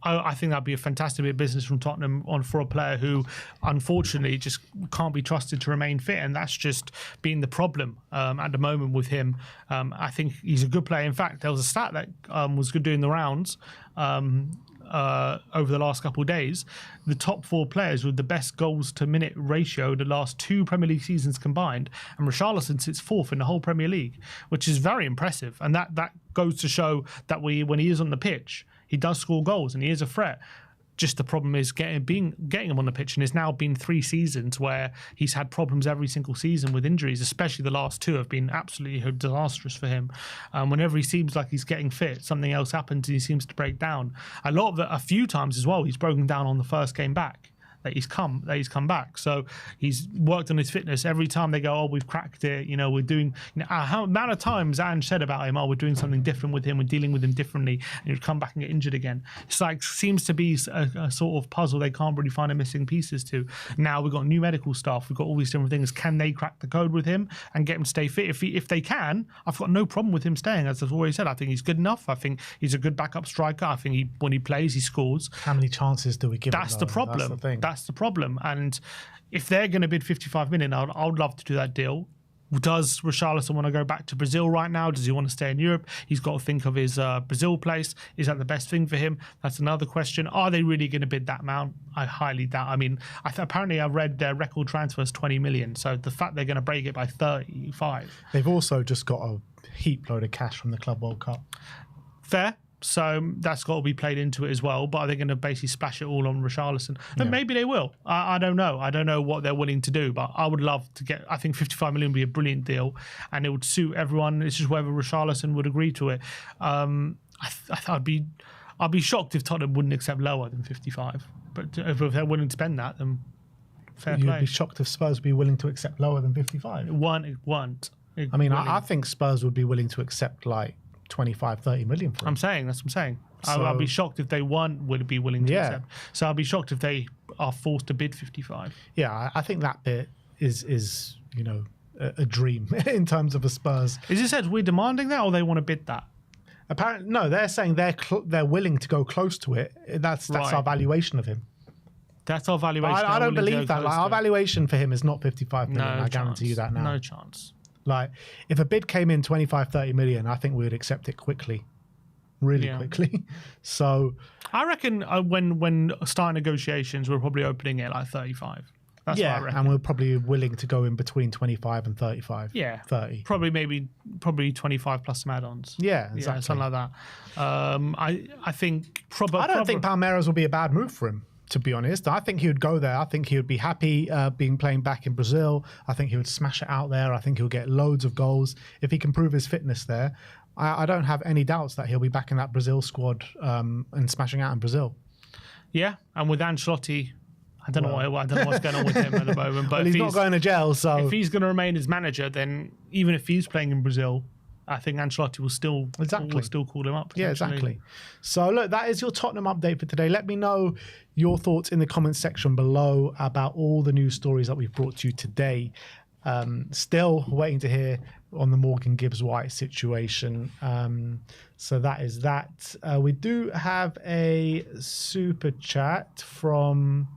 I think that'd be a fantastic bit of business from Tottenham for a player who, unfortunately, just can't be trusted to remain fit, and that's just been the problem at the moment with him. I think he's a good player. In fact, there was a stat that was good doing the rounds over the last couple of days. The top 4 players with the best goals to minute ratio the last 2 Premier League seasons combined, and Richarlison sits 4th in the whole Premier League, which is very impressive. And that goes to show that when he is on the pitch, he does score goals and he is a threat. Just the problem is getting him on the pitch, and it's now been 3 seasons where he's had problems every single season with injuries, especially the last 2 have been absolutely disastrous for him. Whenever he seems like he's getting fit, something else happens and he seems to break down. A few times as well, he's broken down on the first game back. That he's come back. So he's worked on his fitness. Every time they go, we've cracked it, we're doing, how amount of times Ange said about him, we're doing something different with him, we're dealing with him differently, and he'd come back and get injured again. It's like, seems to be a sort of puzzle they can't really find the missing pieces to. Now we've got new medical staff, we've got all these different things. Can they crack the code with him and get him to stay fit? If they can, I've got no problem with him staying. As I've always said, I think he's good enough. I think he's a good backup striker. I think when he plays, he scores. How many chances do we give him? That's the problem. That's the problem. And if they're going to bid 55 million, I would love to do that deal. Does Richarlison want to go back to Brazil right now? Does he want to stay in Europe? He's got to think of his Brazil place. Is that the best thing for him? That's another question. Are they really going to bid that amount? I highly doubt. I mean, apparently I read their record transfer is 20 million. So the fact they're going to break it by 35. They've also just got a heap load of cash from the Club World Cup. Fair. So that's got to be played into it as well. But are they going to basically splash it all on Richarlison? And maybe they will. I don't know. I don't know what they're willing to do. But I would love to get. I think 55 million would be a brilliant deal, and it would suit everyone. It's just whether Richarlison would agree to it. I'd be shocked if Tottenham wouldn't accept lower than 55. But if they're willing to spend that, then fair play. You'd be shocked if Spurs would be willing to accept lower than 55. I think Spurs would be willing to accept like 25, 30 million for him. That's what I'm saying. I'll be shocked if they would be willing to accept. So I'll be shocked if they are forced to bid 55. Yeah, I think that bit is a dream in terms of a Spurs. Is it said we're demanding that, or they want to bid that? Apparently, no. They're saying they're willing to go close to it. That's our valuation of him. That's our valuation. I don't believe that. Like, our valuation for him is not 55 million. I guarantee you that now. No chance. Like, if a bid came in 25, 30 million, I think we would accept it quickly. Really quickly. So I reckon when starting negotiations, we're probably opening it like 35. That's what I reckon. And we're probably willing to go in between 25 and 35. Yeah. 30. Probably 25 plus some add-ons. Yeah, exactly. Yeah, something like that. I think I don't think Palmeiras will be a bad move for him, to be honest. I think he would go there. I think he would be happy playing back in Brazil. I think he would smash it out there. I think he'll get loads of goals if he can prove his fitness there. I don't have any doubts that he'll be back in that Brazil squad and smashing out in Brazil. Yeah, and with Ancelotti, I don't know what's going on with him at the moment. But he's not going to jail, so if he's going to remain as manager, then even if he's playing in Brazil, I think Ancelotti will still call him up. Yeah, exactly. So look, that is your Tottenham update for today. Let me know your thoughts in the comments section below about all the news stories that we've brought to you today. Still waiting to hear on the Morgan Gibbs-White situation. So that is that. We do have a super chat from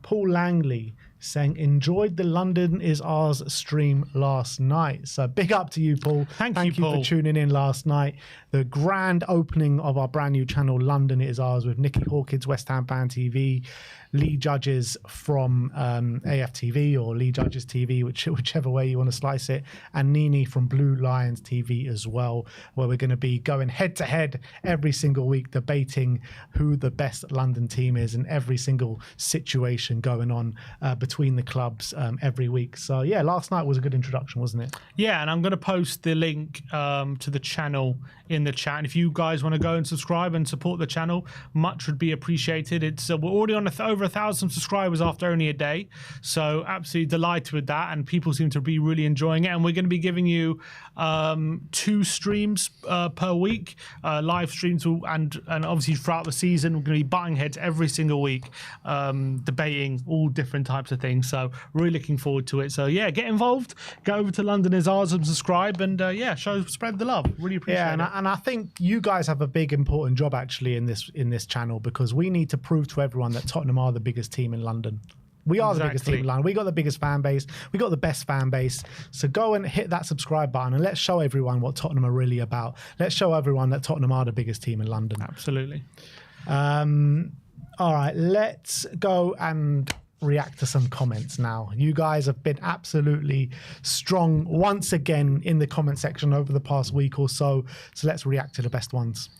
Paul Langley saying, enjoyed the London is Ours stream last night. So big up to you, Paul. Thank you, Paul, for tuning in last night. The grand opening of our brand new channel, London is Ours, with Nicky Hawkins, West Ham Fan TV, Lee Judges from AFTV or Lee Judges TV, whichever way you want to slice it, and Nini from Blue Lions TV as well, where we're going to be going head to head every single week, debating who the best London team is and every single situation going on between the clubs every week. So yeah, last night was a good introduction, wasn't it? Yeah, and I'm going to post the link to the channel in the chat. And if you guys want to go and subscribe and support the channel, much would be appreciated. It's we're already on over 1,000 subscribers after only a day, so absolutely delighted with that, and people seem to be really enjoying it. And we're going to be giving you 2 streams per week, live streams, and obviously throughout the season we're going to be butting heads every single week, debating all different types of things. So really looking forward to it. So yeah, get involved, go over to London is Ours and subscribe, and yeah, spread the love. Really appreciate it. And I think you guys have a big important job actually in this channel, because we need to prove to everyone that Tottenham are the biggest team in London. We are the biggest team in London. We got the biggest fan base. We got the best fan base. So go and hit that subscribe button and let's show everyone what Tottenham are really about. Let's show everyone that Tottenham are the biggest team in London. Absolutely. All right, let's go and react to some comments now. You guys have been absolutely strong once again in the comment section over the past week or so. So let's react to the best ones.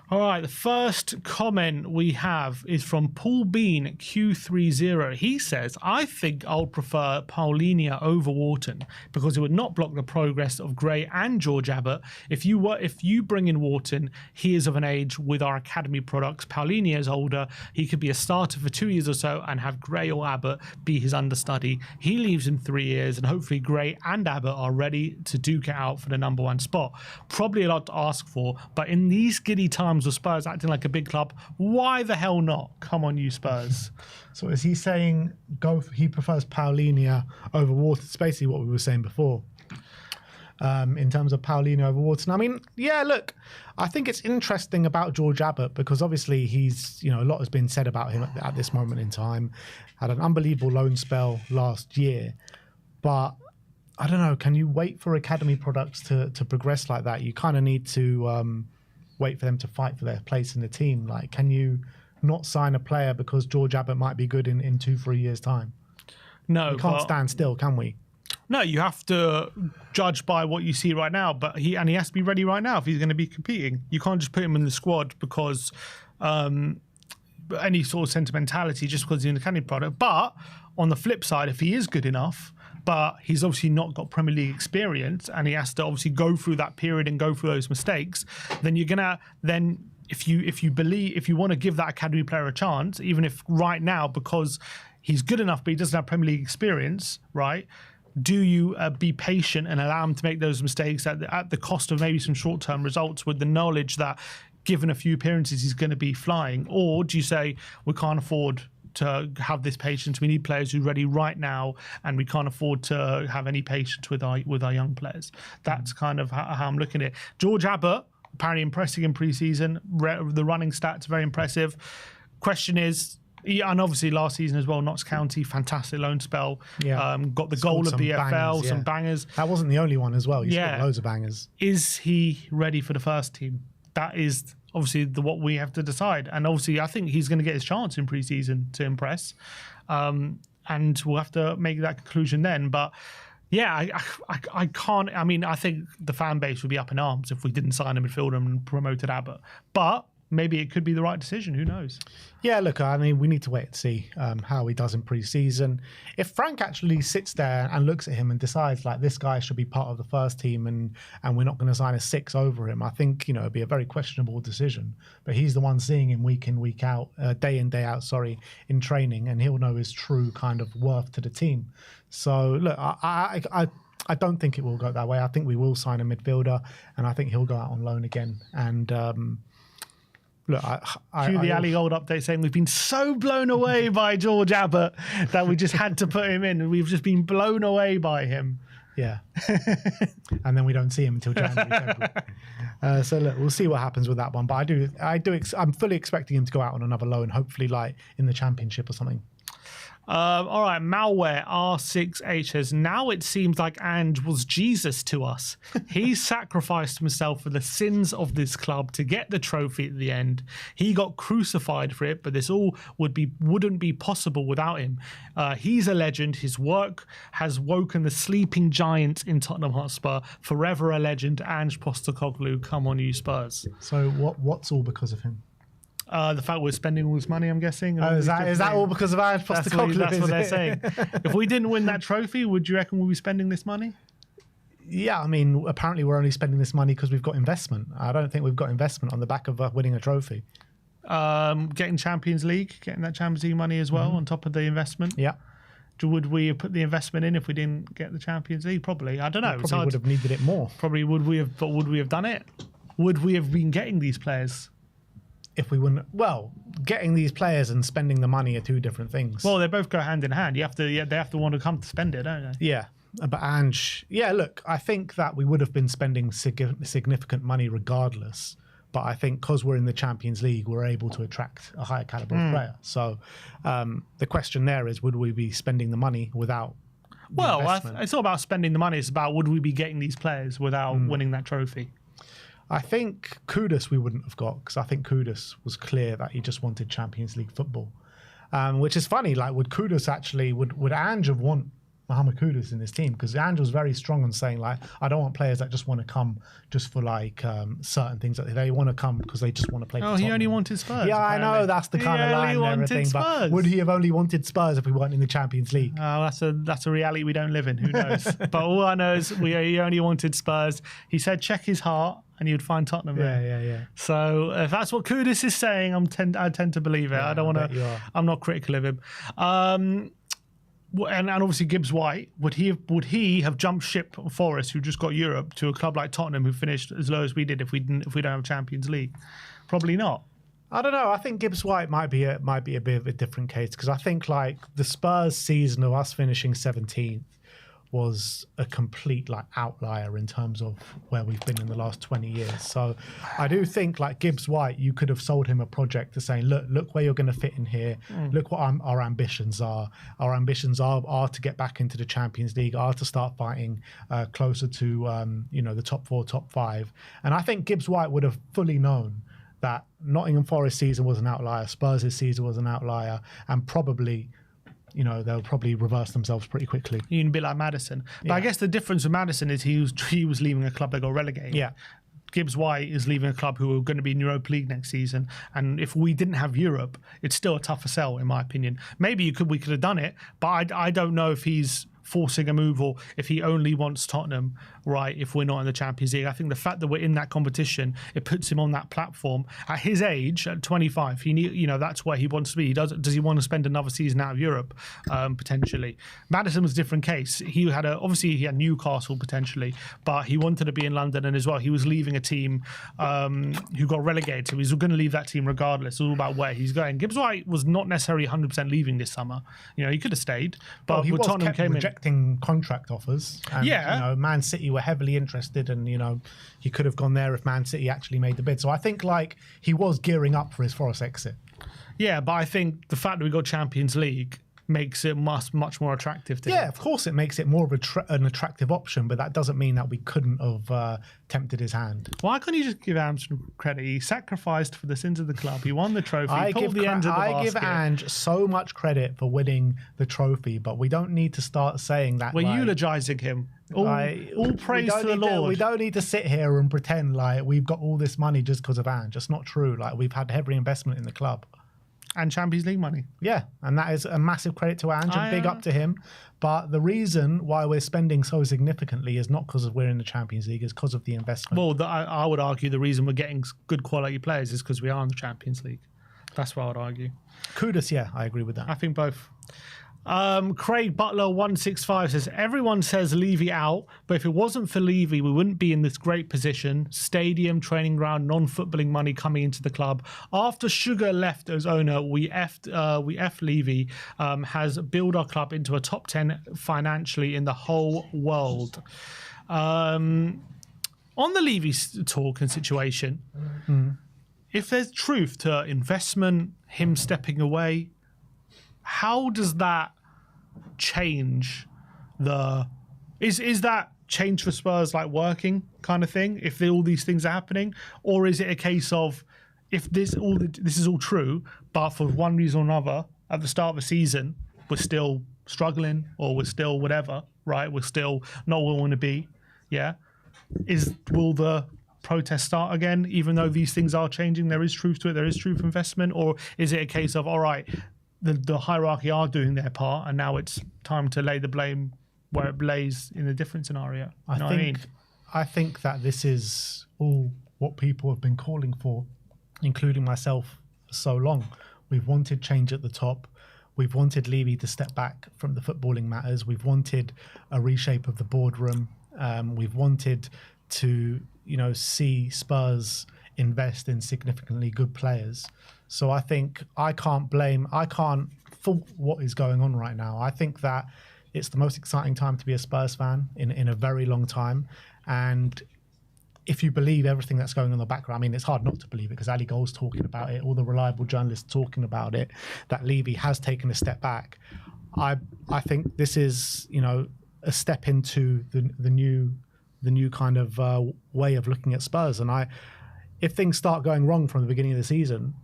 All right, the first comment we have is from Paul Bean Q30. He says, I think I'll prefer Paulinho over Wharton because it would not block the progress of Gray and George Abbott. If you bring in Wharton, he is of an age with our academy products. Paulinho is older. He could be a starter for 2 years or so and have Gray or Abbott be his understudy. He leaves in 3 years and hopefully Gray and Abbott are ready to duke it out for the #1 spot. Probably a lot to ask for, but in these giddy times with Spurs acting like a big club, why the hell not? Come on, you Spurs. So is he saying he prefers Paulinho over Wharton? It's basically what we were saying before. In terms of Paulinho over Wharton. I mean, yeah, look, I think it's interesting about George Abbott because obviously he's, a lot has been said about him at this moment in time. Had an unbelievable loan spell last year, but I don't know, can you wait for academy products to progress like that? You kind of need to wait for them to fight for their place in the team. Like, can you not sign a player because George Abbott might be good in 2-3 years' time? No. We can't stand still, can we? No, you have to judge by what you see right now, but he has to be ready right now if he's going to be competing. You can't just put him in the squad because any sort of sentimentality just because he's an academy product. But on the flip side, if he is good enough, but he's obviously not got Premier League experience and he has to obviously go through that period and go through those mistakes, then you're gonna if you want to give that academy player a chance, even if right now because he's good enough but he doesn't have Premier League experience, right? Do you be patient and allow him to make those mistakes at the cost of maybe some short-term results with the knowledge that given a few appearances he's going to be flying? Or do you say we can't afford to have this patience, we need players who are ready right now and we can't afford to have any patience with our young players? That's kind of how I'm looking at it. George Abbott, apparently impressing in pre-season, the running stats very impressive. Question is, and obviously last season as well, Notts County, fantastic loan spell. Yeah. Got the goal of the EFL, some bangers. That wasn't the only one as well. He scored loads of bangers. Is he ready for the first team? That is obviously what we have to decide. And obviously I think he's going to get his chance in pre-season to impress. And we'll have to make that conclusion then. But yeah, I can't. I mean, I think the fan base would be up in arms if we didn't sign a midfielder and promoted Abbott. But maybe it could be the right decision. Who knows? Yeah, look, I mean, we need to wait and see how he does in pre-season. If Frank actually sits there and looks at him and decides, like, this guy should be part of the first team and we're not going to sign a 6 over him, I think, it'd be a very questionable decision. But he's the one seeing him week in, week out, day in, day out, in training, and he'll know his true kind of worth to the team. So, look, I don't think it will go that way. I think we will sign a midfielder, and I think he'll go out on loan again. And look, the Ali Gold update saying we've been so blown away by George Abbott that we just had to put him in. We've just been blown away by him. Yeah. And then we don't see him until January, February. So look, we'll see what happens with that one. But I'm fully expecting him to go out on another loan, hopefully like in the Championship or something. All right, Malware R6H says, now it seems like Ange was Jesus to us. He sacrificed himself for the sins of this club to get the trophy at the end. He got crucified for it, but this all wouldn't be possible without him. He's a legend. His work has woken the sleeping giant in Tottenham Hotspur. Forever a legend. Ange Postecoglou, come on you Spurs. So what's all because of him? The fact we're spending all this money, I'm guessing. Is that all because of Ange Postecoglou? That's what they're saying. If we didn't win that trophy, would you reckon we'll be spending this money? Yeah, I mean, apparently we're only spending this money because we've got investment. I don't think we've got investment on the back of winning a trophy. Getting Champions League, getting that Champions League money as well on top of the investment. Yeah. Would we have put the investment in if we didn't get the Champions League? Probably. I don't know. We probably would have needed it more. Probably would we have, but would we have done it? Would we have been getting these players? If we wouldn't, well, getting these players and spending the money are two different things. Well, they both go hand in hand. They have to want to come to spend it, don't they? Yeah, but Ange, look, I think that we would have been spending significant money regardless. But I think because we're in the Champions League, we're able to attract a higher caliber of player. So the question there is, would we be spending the money without? Well, it's not about spending the money. It's about would we be getting these players without winning that trophy? I think Kudus we wouldn't have got because I think Kudus was clear that he just wanted Champions League football, which is funny. Like, would Kudus actually would Ange have want Mohamed Kudus in this team? Because Ange was very strong on saying like, I don't want players that just want to come just for like certain things. That they want to come because they just want to play. Oh, he only wanted Spurs. Yeah, apparently. I know that's the kind of line and everything. Spurs. But would he have only wanted Spurs if we weren't in the Champions League? Oh, that's a reality we don't live in. Who knows? But all I know is he only wanted Spurs. He said check his heart, and you'd find Tottenham. Yeah. So if that's what Kudus is saying, I tend to believe it. Yeah, I don't want to. I'm not critical of him. And obviously Gibbs-White, would he have jumped ship from Forest, who just got Europe, to a club like Tottenham, who finished as low as we did if we don't have Champions League? Probably not. I don't know. I think Gibbs-White might be a bit of a different case because I think like the Spurs season of us finishing 17th was a complete like outlier in terms of where we've been in the last 20 years. So I do think like Gibbs-White, you could have sold him a project to say, look where you're going to fit in here. Look what our ambitions are. Our ambitions are to get back into the Champions League, are to start fighting closer to the top 4, top 5. And I think Gibbs-White would have fully known that Nottingham Forest season was an outlier, Spurs' season was an outlier, and probably they'll probably reverse themselves pretty quickly. You'd be like Maddison. But I guess the difference with Maddison is he was leaving a club that got relegated. Yeah. Gibbs-White is leaving a club who are going to be in Europa League next season. And if we didn't have Europe, it's still a tougher sell, in my opinion. Maybe we could have done it, but I don't know if he's forcing a move or if he only wants Tottenham, right, if we're not in the Champions League. I think the fact that we're in that competition, it puts him on that platform. At his age, at 25, that's where he wants to be. Does he want to spend another season out of Europe, potentially? Maddison was a different case. He had Newcastle potentially, but he wanted to be in London, and as well, he was leaving a team who got relegated, so he was going to leave that team regardless. It's all about where he's going. Gibbs-White was not necessarily 100% leaving this summer. He could have stayed, but Tottenham came in. Contract offers. And, Man City were heavily interested, and he could have gone there if Man City actually made the bid. So I think like he was gearing up for his Forest exit. Yeah, but I think the fact that we got Champions League makes it much more attractive to him. Yeah, of course it makes it more of an attractive option, but that doesn't mean that we couldn't have tempted his hand. Why can't you just give Ange some credit? He sacrificed for the sins of the club. He won the trophy. I give Ange so much credit for winning the trophy, but we don't need to start saying that. We're eulogizing him. All praise to the Lord. We don't need to sit here and pretend like we've got all this money just because of Ange. It's not true. Like, we've had heavy investment in the club. And Champions League money. Yeah, and that is a massive credit to Ange and big up to him. But the reason why we're spending so significantly is not because we're in the Champions League, it's because of the investment. Well, I would argue the reason we're getting good quality players is because we are in the Champions League. That's what I would argue. Kudus, yeah, I agree with that. I think both. Craig Butler 165 says, everyone says Levy out, but if it wasn't for Levy, we wouldn't be in this great position. Stadium, training ground, non-footballing money coming into the club. After Sugar left as owner, we F Levy has built our club into a top 10 financially in the whole world. On the Levy talk and situation, if there's truth to investment, him stepping away, how does that change is that change for Spurs like working kind of thing if all these things are happening, or is it a case of if this is all true, but for one reason or another at the start of the season we're still struggling, or we're still whatever, right? We're still not where we want to be. Will the protest start again, even though these things are changing? There is truth to it. There is truth investment, or is it a case of all right, the hierarchy are doing their part, and now it's time to lay the blame where it lays in a different scenario? I think that this is all what people have been calling for, including myself, for so long. We've wanted change at the top. We've wanted Levy to step back from the footballing matters. We've wanted a reshape of the boardroom. We've wanted to, see Spurs invest in significantly good players. So I think I can't fault what is going on right now. I think that it's the most exciting time to be a Spurs fan in a very long time. And if you believe everything that's going on in the background, it's hard not to believe it, because Ali Gold's talking about it, all the reliable journalists talking about it, that Levy has taken a step back. I think this is, a step into the new kind of way of looking at Spurs. And if things start going wrong from the beginning of the season,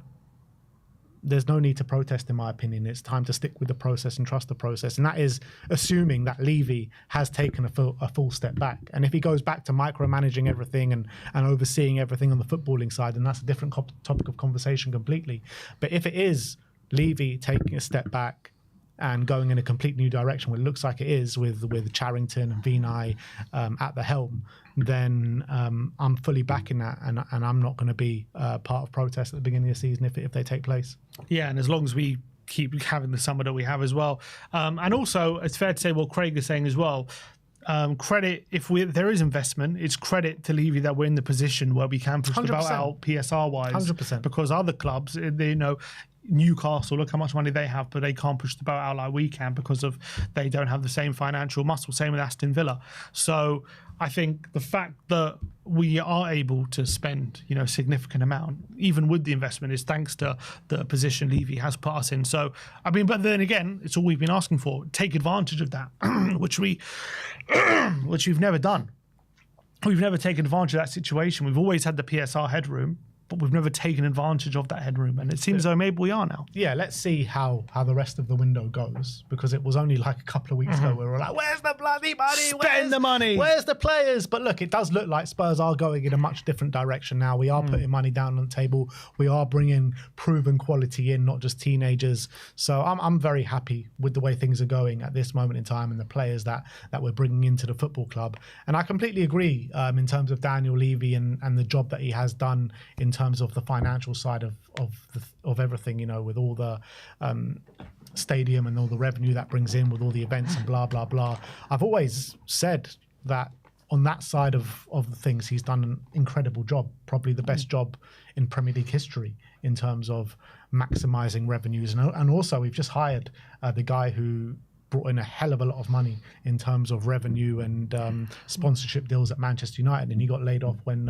there's no need to protest, in my opinion. It's time to stick with the process and trust the process. And that is assuming that Levy has taken a full step back. And if he goes back to micromanaging everything and overseeing everything on the footballing side, then that's a different topic of conversation completely. But if it is Levy taking a step back and going in a complete new direction, what it looks like it is with Charrington and Vinay at the helm, then I'm fully backing that, and I'm not going to be part of protest at the beginning of the season if they take place. Yeah, and as long as we keep having the summer that we have as well. And also, it's fair to say what Craig is saying as well. Credit, if there is investment, it's credit to Levy that we're in the position where we can push 100%. The belt out PSR-wise. 100%. Because other clubs, Newcastle, look how much money they have, but they can't push the belt out like we can because they don't have the same financial muscle. Same with Aston Villa. So I think the fact that we are able to spend, a significant amount, even with the investment, is thanks to the position Levy has put us in. So, but then again, it's all we've been asking for. Take advantage of that, which we've never done. We've never taken advantage of that situation. We've always had the PSR headroom, but we've never taken advantage of that headroom, and it seems though maybe we are now. Yeah, let's see how the rest of the window goes, because it was only like a couple of weeks ago we were like, where's the bloody money? Spend the money. Where's the players? But look, it does look like Spurs are going in a much different direction now. We are putting money down on the table. We are bringing proven quality in, not just teenagers. So I'm very happy with the way things are going at this moment in time and the players that we're bringing into the football club. And I completely agree in terms of Daniel Levy and the job that he has done in terms of the financial side of everything, with all the stadium and all the revenue that brings in, with all the events and blah blah blah. I've always said that on that side of the things, he's done an incredible job, probably the best job in Premier League history in terms of maximising revenues. And also, we've just hired the guy who brought in a hell of a lot of money in terms of revenue and sponsorship deals at Manchester United, and he got laid off when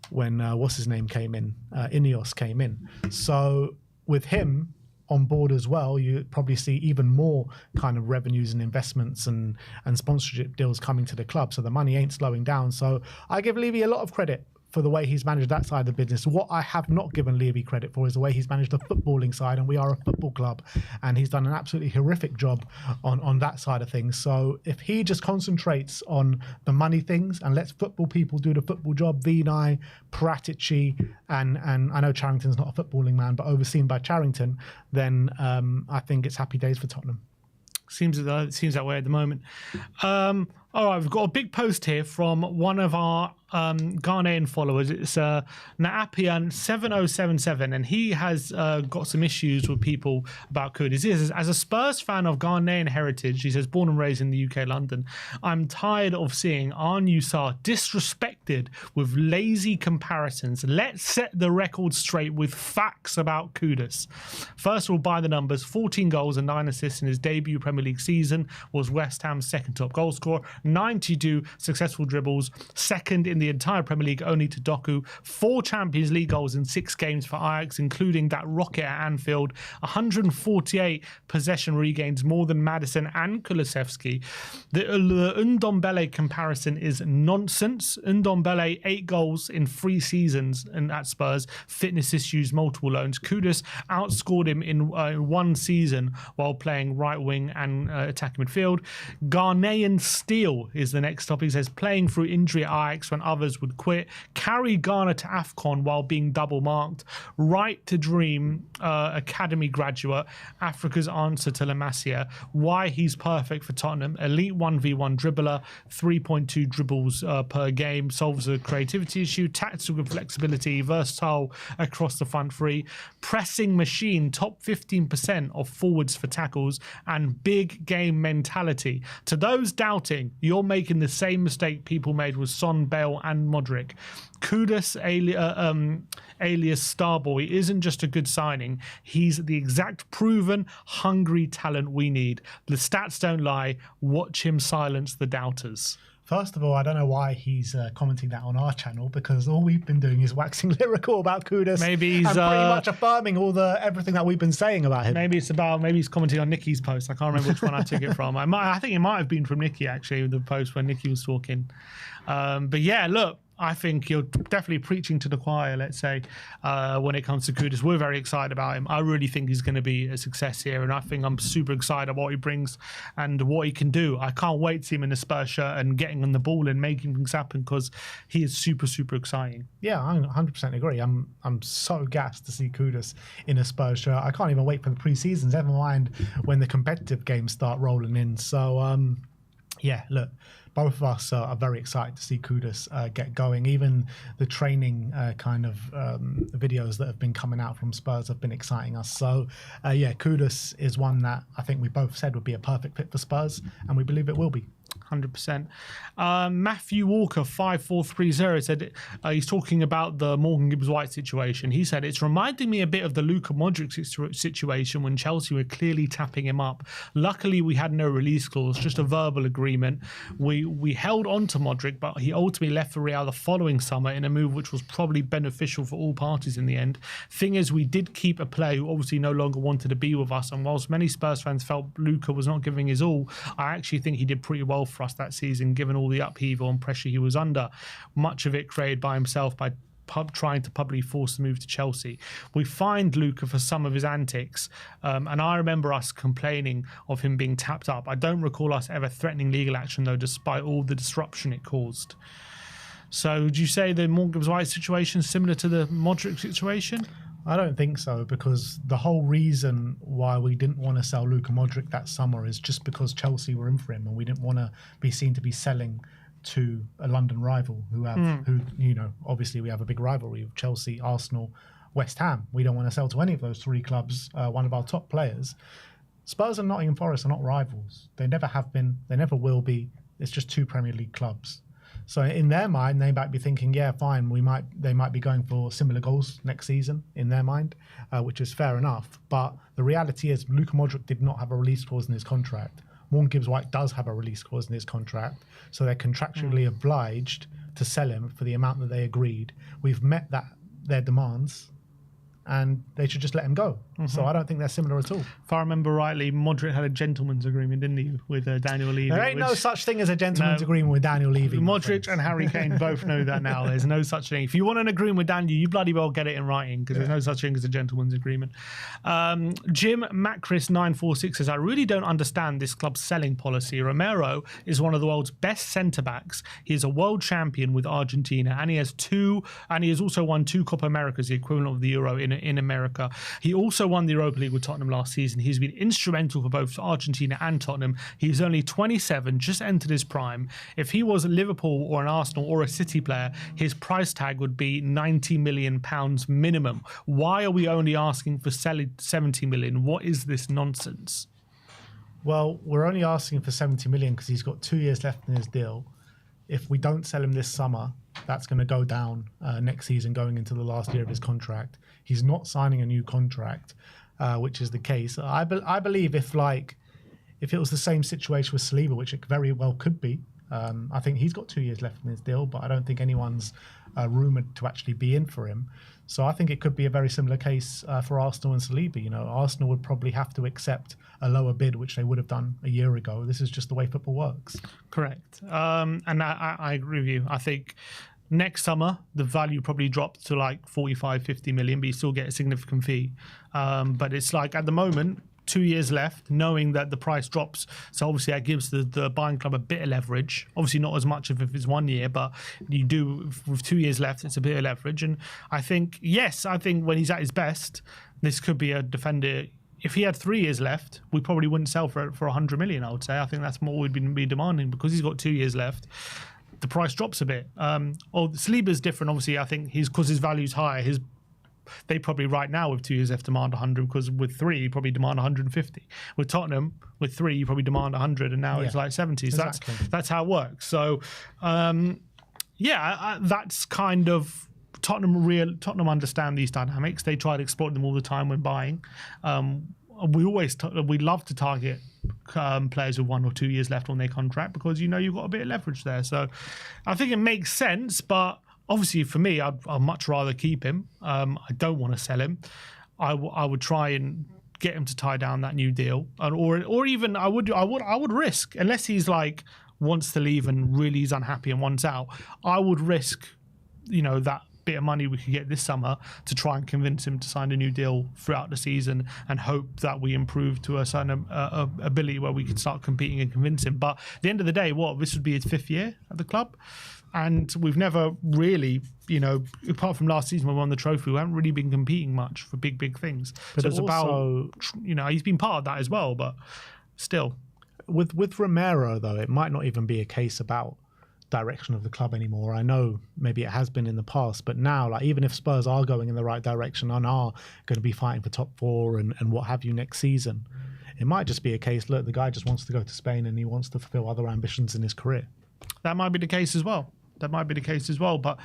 what's his name came in, Ineos came in. So with him on board as well, you probably see even more kind of revenues and investments and sponsorship deals coming to the club. So the money ain't slowing down. So I give Levy a lot of credit for the way he's managed that side of the business. What I have not given Levy credit for is the way he's managed the footballing side, and we are a football club, and he's done an absolutely horrific job on that side of things. So if he just concentrates on the money things and lets football people do the football job, Vinay, Paratici, and I know Charrington's not a footballing man, but overseen by Charrington, then I think it's happy days for Tottenham. Seems that way at the moment. All right, we've got a big post here from one of our Ghanaian followers. It's Naapian7077, and he has got some issues with people about Kudus. He says, as a Spurs fan of Ghanaian heritage, he says, born and raised in the UK, London, I'm tired of seeing our Nusar disrespected with lazy comparisons. Let's set the record straight with facts about Kudus. First of all, by the numbers, 14 goals and 9 assists in his debut Premier League season, was West Ham's second top goal scorer, 92 successful dribbles, second in the entire Premier League only to Doku, 4 Champions League goals in 6 games for Ajax, including that rocket at Anfield, 148 possession regains, more than Maddison and Kulusevski. The Ndombele comparison is nonsense. Ndombele, 8 goals in 3 seasons at Spurs, fitness issues, multiple loans. Kudus outscored him in 1 season while playing right wing and attacking midfield. Ghanaian Steel is the next topic. He says, playing through injury at Ajax when others would quit, carry Ghana to AFCON while being double marked, right to dream, academy graduate, Africa's answer to La Masia, why he's perfect for Tottenham, elite 1v1 dribbler, 3.2 dribbles per game, solves a creativity issue, tactical flexibility, versatile across the front three, pressing machine, top 15% of forwards for tackles, and big game mentality. To those doubting, you're making the same mistake people made with Son, Bale and Modric. Kudus, alias Starboy, isn't just a good signing. He's the exact proven, hungry talent we need. The stats don't lie. Watch him silence the doubters. First of all, I don't know why he's commenting that on our channel, because all we've been doing is waxing lyrical about Kudus. Maybe he's and pretty much affirming everything that we've been saying about him. Maybe he's commenting on Nicky's post. I can't remember which one I took it from. I think it might have been from Nicky, actually, the post when Nicky was talking. But yeah, look, I think you're definitely preaching to the choir, let's say, when it comes to Kudus. We're very excited about him. I really think he's going to be a success here, and I think I'm super excited about what he brings and what he can do. I can't wait to see him in a Spurs shirt and getting on the ball and making things happen, because he is super, super exciting. Yeah, I 100% agree. I'm so gassed to see Kudus in a Spurs shirt. I can't even wait for the pre-seasons, never mind when the competitive games start rolling in. So, yeah, look, both of us are very excited to see Kudus get going. Even the training videos that have been coming out from Spurs have been exciting us. So, yeah, Kudus is one that I think we both said would be a perfect fit for Spurs, and we believe it will be. 100%. Matthew Walker 5430 said he's talking about the Morgan Gibbs-White situation. He said, it's reminding me a bit of the Luka Modric situation when Chelsea were clearly tapping him up. Luckily, we had no release clause, just a verbal agreement. We held on to Modric, but he ultimately left for Real the following summer in a move which was probably beneficial for all parties in the end. Thing is, we did keep a player who obviously no longer wanted to be with us, and whilst many Spurs fans felt Luka was not giving his all, I actually think he did pretty well for us that season, given all the upheaval and pressure he was under, much of it created by himself by trying to publicly force the move to Chelsea. We fined Luka for some of his antics, and I remember us complaining of him being tapped up. I don't recall us ever threatening legal action, though, despite all the disruption it caused. So would you say the Morgan Gibbs-White situation is similar to the Modric situation? I don't think so, because the whole reason why we didn't want to sell Luka Modric that summer is just because Chelsea were in for him, and we didn't want to be seen to be selling to a London rival who obviously we have a big rivalry with Chelsea, Arsenal, West Ham. We don't want to sell to any of those 3 clubs, one of our top players. Spurs and Nottingham Forest are not rivals. They never have been. They never will be. It's just 2 Premier League clubs. So in their mind, they might be thinking, yeah, fine, they might be going for similar goals next season in their mind, which is fair enough. But the reality is Luka Modric did not have a release clause in his contract. Morgan Gibbs-White does have a release clause in his contract, so they're contractually obliged to sell him for the amount that they agreed. We've met their demands, and they should just let him go. Mm-hmm. So I don't think they're similar at all. If I remember rightly, Modric had a gentleman's agreement, didn't he, with Daniel Levy? There ain't no such thing as a gentleman's agreement with Daniel Levy. Modric and Harry Kane both know that now. There's no such thing. If you want an agreement with Daniel, you bloody well get it in writing, because there's no such thing as a gentleman's agreement. Jim Macris946 says, I really don't understand this club's selling policy. Romero is one of the world's best centre-backs. He is a world champion with Argentina, and he has also won 2 Copa Americas, the equivalent of the Euro, in in America. He also won the Europa League with Tottenham last season. He's been instrumental for both Argentina and Tottenham. He's only 27, just entered his prime. If he was a Liverpool or an Arsenal or a City player, his price tag would be £90 million minimum. Why are we only asking for 70 million? What is this nonsense? Well, we're only asking for 70 million because he's got 2 years left in his deal. If we don't sell him this summer, that's going to go down next season, going into the last year of his contract. He's not signing a new contract, which is the case. I believe if it was the same situation with Saliba, which it very well could be, I think he's got 2 years left in his deal, but I don't think anyone's rumoured to actually be in for him. So I think it could be a very similar case for Arsenal and Saliba. You know, Arsenal would probably have to accept a lower bid, which they would have done a year ago. This is just the way football works. Correct. And I agree with you. I think next summer, the value probably dropped to like 45, 50 million, but you still get a significant fee. But it's like at the moment, 2 years left, knowing that the price drops. So obviously that gives the buying club a bit of leverage. Obviously not as much if it's 1 year, but you do with 2 years left, it's a bit of leverage. And I think when he's at his best, this could be a defender. If he had 3 years left, we probably wouldn't sell for 100 million, I would say. I think that's more we'd be demanding because he's got 2 years left. The price drops a bit. Saliba's different, obviously. I think because his value's higher, they probably right now with 2 years left demand 100, because with 3 you probably demand 150. With Tottenham, with 3 you probably demand 100, and now it's like 70. So exactly. That's how it works. So that's kind of Tottenham understand these dynamics. They try to exploit them all the time when buying. We love to target players with 1 or 2 years left on their contract because you've got a bit of leverage there. So I think it makes sense, but obviously, for me, I'd much rather keep him. I don't want to sell him. I would try and get him to tie down that new deal, or even I would risk, unless he's like wants to leave and really is unhappy and wants out. I would risk, that bit of money we could get this summer to try and convince him to sign a new deal throughout the season and hope that we improve to a certain ability where we can start competing and convince him. But at the end of the day, this would be his 5th year at the club. And we've never really, apart from last season when we won the trophy, we haven't really been competing much for big things. But so it's also, about, he's been part of that as well, but still. With Romero, though, it might not even be a case about direction of the club anymore. I know maybe it has been in the past, but now, like, even if Spurs are going in the right direction and are going to be fighting for top 4 and what have you next season, it might just be a case, look, the guy just wants to go to Spain and he wants to fulfill other ambitions in his career. That might be the case as well. But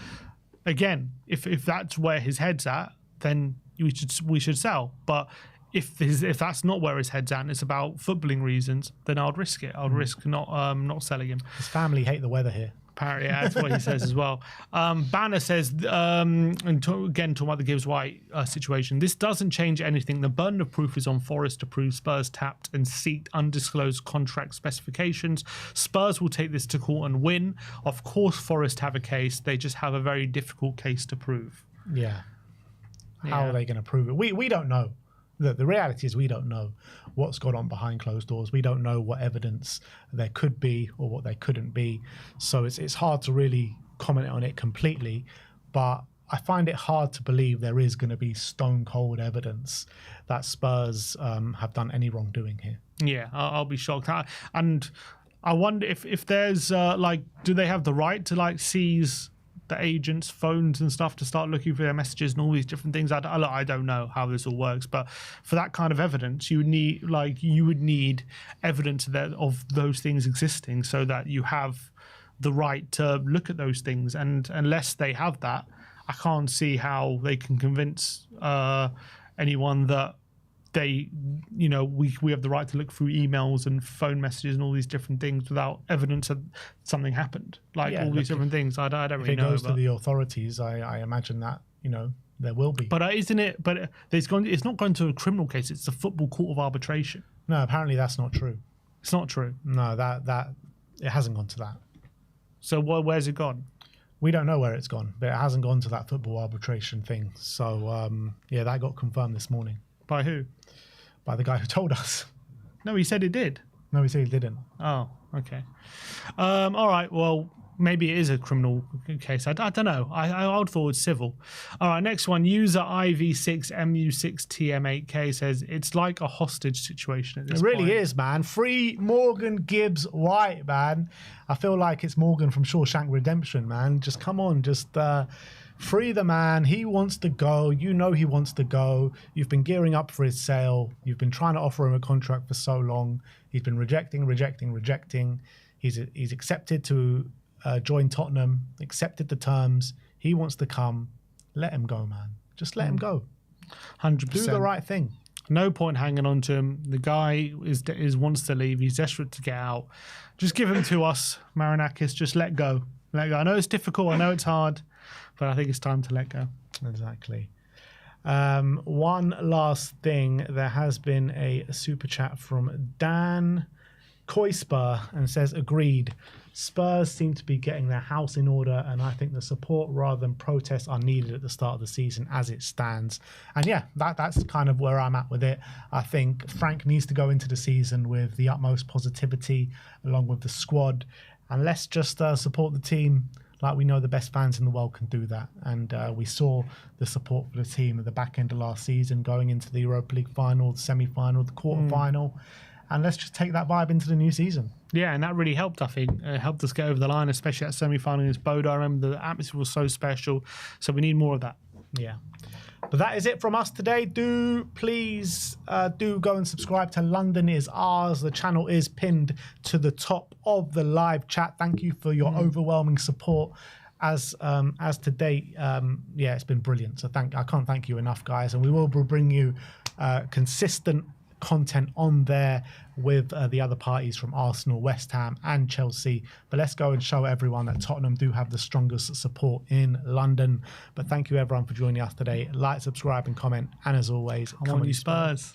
again, if that's where his head's at, then we should sell. But if that's not where his head's at and it's about footballing reasons, then I'd risk it. I'd risk not selling him. His family hate the weather here. Apparently, yeah, that's what he says as well. Banner says, again, talking about the Gibbs-White situation, this doesn't change anything. The burden of proof is on Forest to prove Spurs tapped and seeked undisclosed contract specifications. Spurs will take this to court and win. Of course, Forest have a case. They just have a very difficult case to prove. Yeah. How are they going to prove it? We don't know. The reality is we don't know what's gone on behind closed doors. We don't know what evidence there could be or what there couldn't be. So it's hard to really comment on it completely. But I find it hard to believe there is going to be stone cold evidence that Spurs have done any wrongdoing here. Yeah, I'll be shocked. And I wonder if there's do they have the right to seize the agents' phones and stuff to start looking for their messages and all these different things? I don't know how this all works, but for that kind of evidence, you would need evidence of those things existing so that you have the right to look at those things. And unless they have that, I can't see how they can convince anyone that we have the right to look through emails and phone messages and all these different things without evidence that something happened. These different things. I don't really know. If it goes to the authorities, I imagine that, there will be. But isn't it? But it's not going to a criminal case. It's a football court of arbitration. No, apparently that's not true. It's not true. No, that it hasn't gone to that. So where's it gone? We don't know where it's gone, but it hasn't gone to that football arbitration thing. So that got confirmed this morning. By who? By the guy who told us. No, he said it did. No, he said he didn't. Oh, okay. All right. Well, Maybe it is a criminal case. I don't know. I would forward civil. All right, next one. User IV6MU6TM8K says it's like a hostage situation at this point. It really is, man. Free Morgan Gibbs-White, man. I feel like it's Morgan from Shawshank Redemption, man. Just come on, just free the man. He wants to go. You know he wants to go. You've been gearing up for his sale. You've been trying to offer him a contract for so long. He's been rejecting. He's accepted to join Tottenham, accepted the terms. He wants to come. Let him go, man. Just let him go. 100%. Do the right thing. No point hanging on to him. The guy wants to leave. He's desperate to get out. Just give him to us, Marinakis. Just let go. Let go. I know it's difficult. I know it's hard, but I think it's time to let go. Exactly. One last thing. There has been a super chat from Dan Koispur and says, agreed. Spurs seem to be getting their house in order, and I think the support rather than protests are needed at the start of the season as it stands. And yeah, that's kind of where I'm at with it. I think Frank needs to go into the season with the utmost positivity along with the squad, and let's just support the team like we know the best fans in the world can do that. And we saw the support for the team at the back end of last season, going into the Europa League final, the semi-final, the quarter-final. And let's just take that vibe into the new season. Yeah, and that really helped, I think. It helped us get over the line, especially at semi-final against Bodo. I remember the atmosphere was so special. So we need more of that. Yeah. But that is it from us today. Please do go and subscribe to London Is Ours. The channel is pinned to the top of the live chat. Thank you for your overwhelming support. As to date, yeah, it's been brilliant. So I can't thank you enough, guys. And we will bring you consistent content on there with the other parties from Arsenal, West Ham and Chelsea. But let's go and show everyone that Tottenham do have the strongest support in London. But thank you everyone for joining us today. Like, subscribe and comment, and as always, come on you Spurs.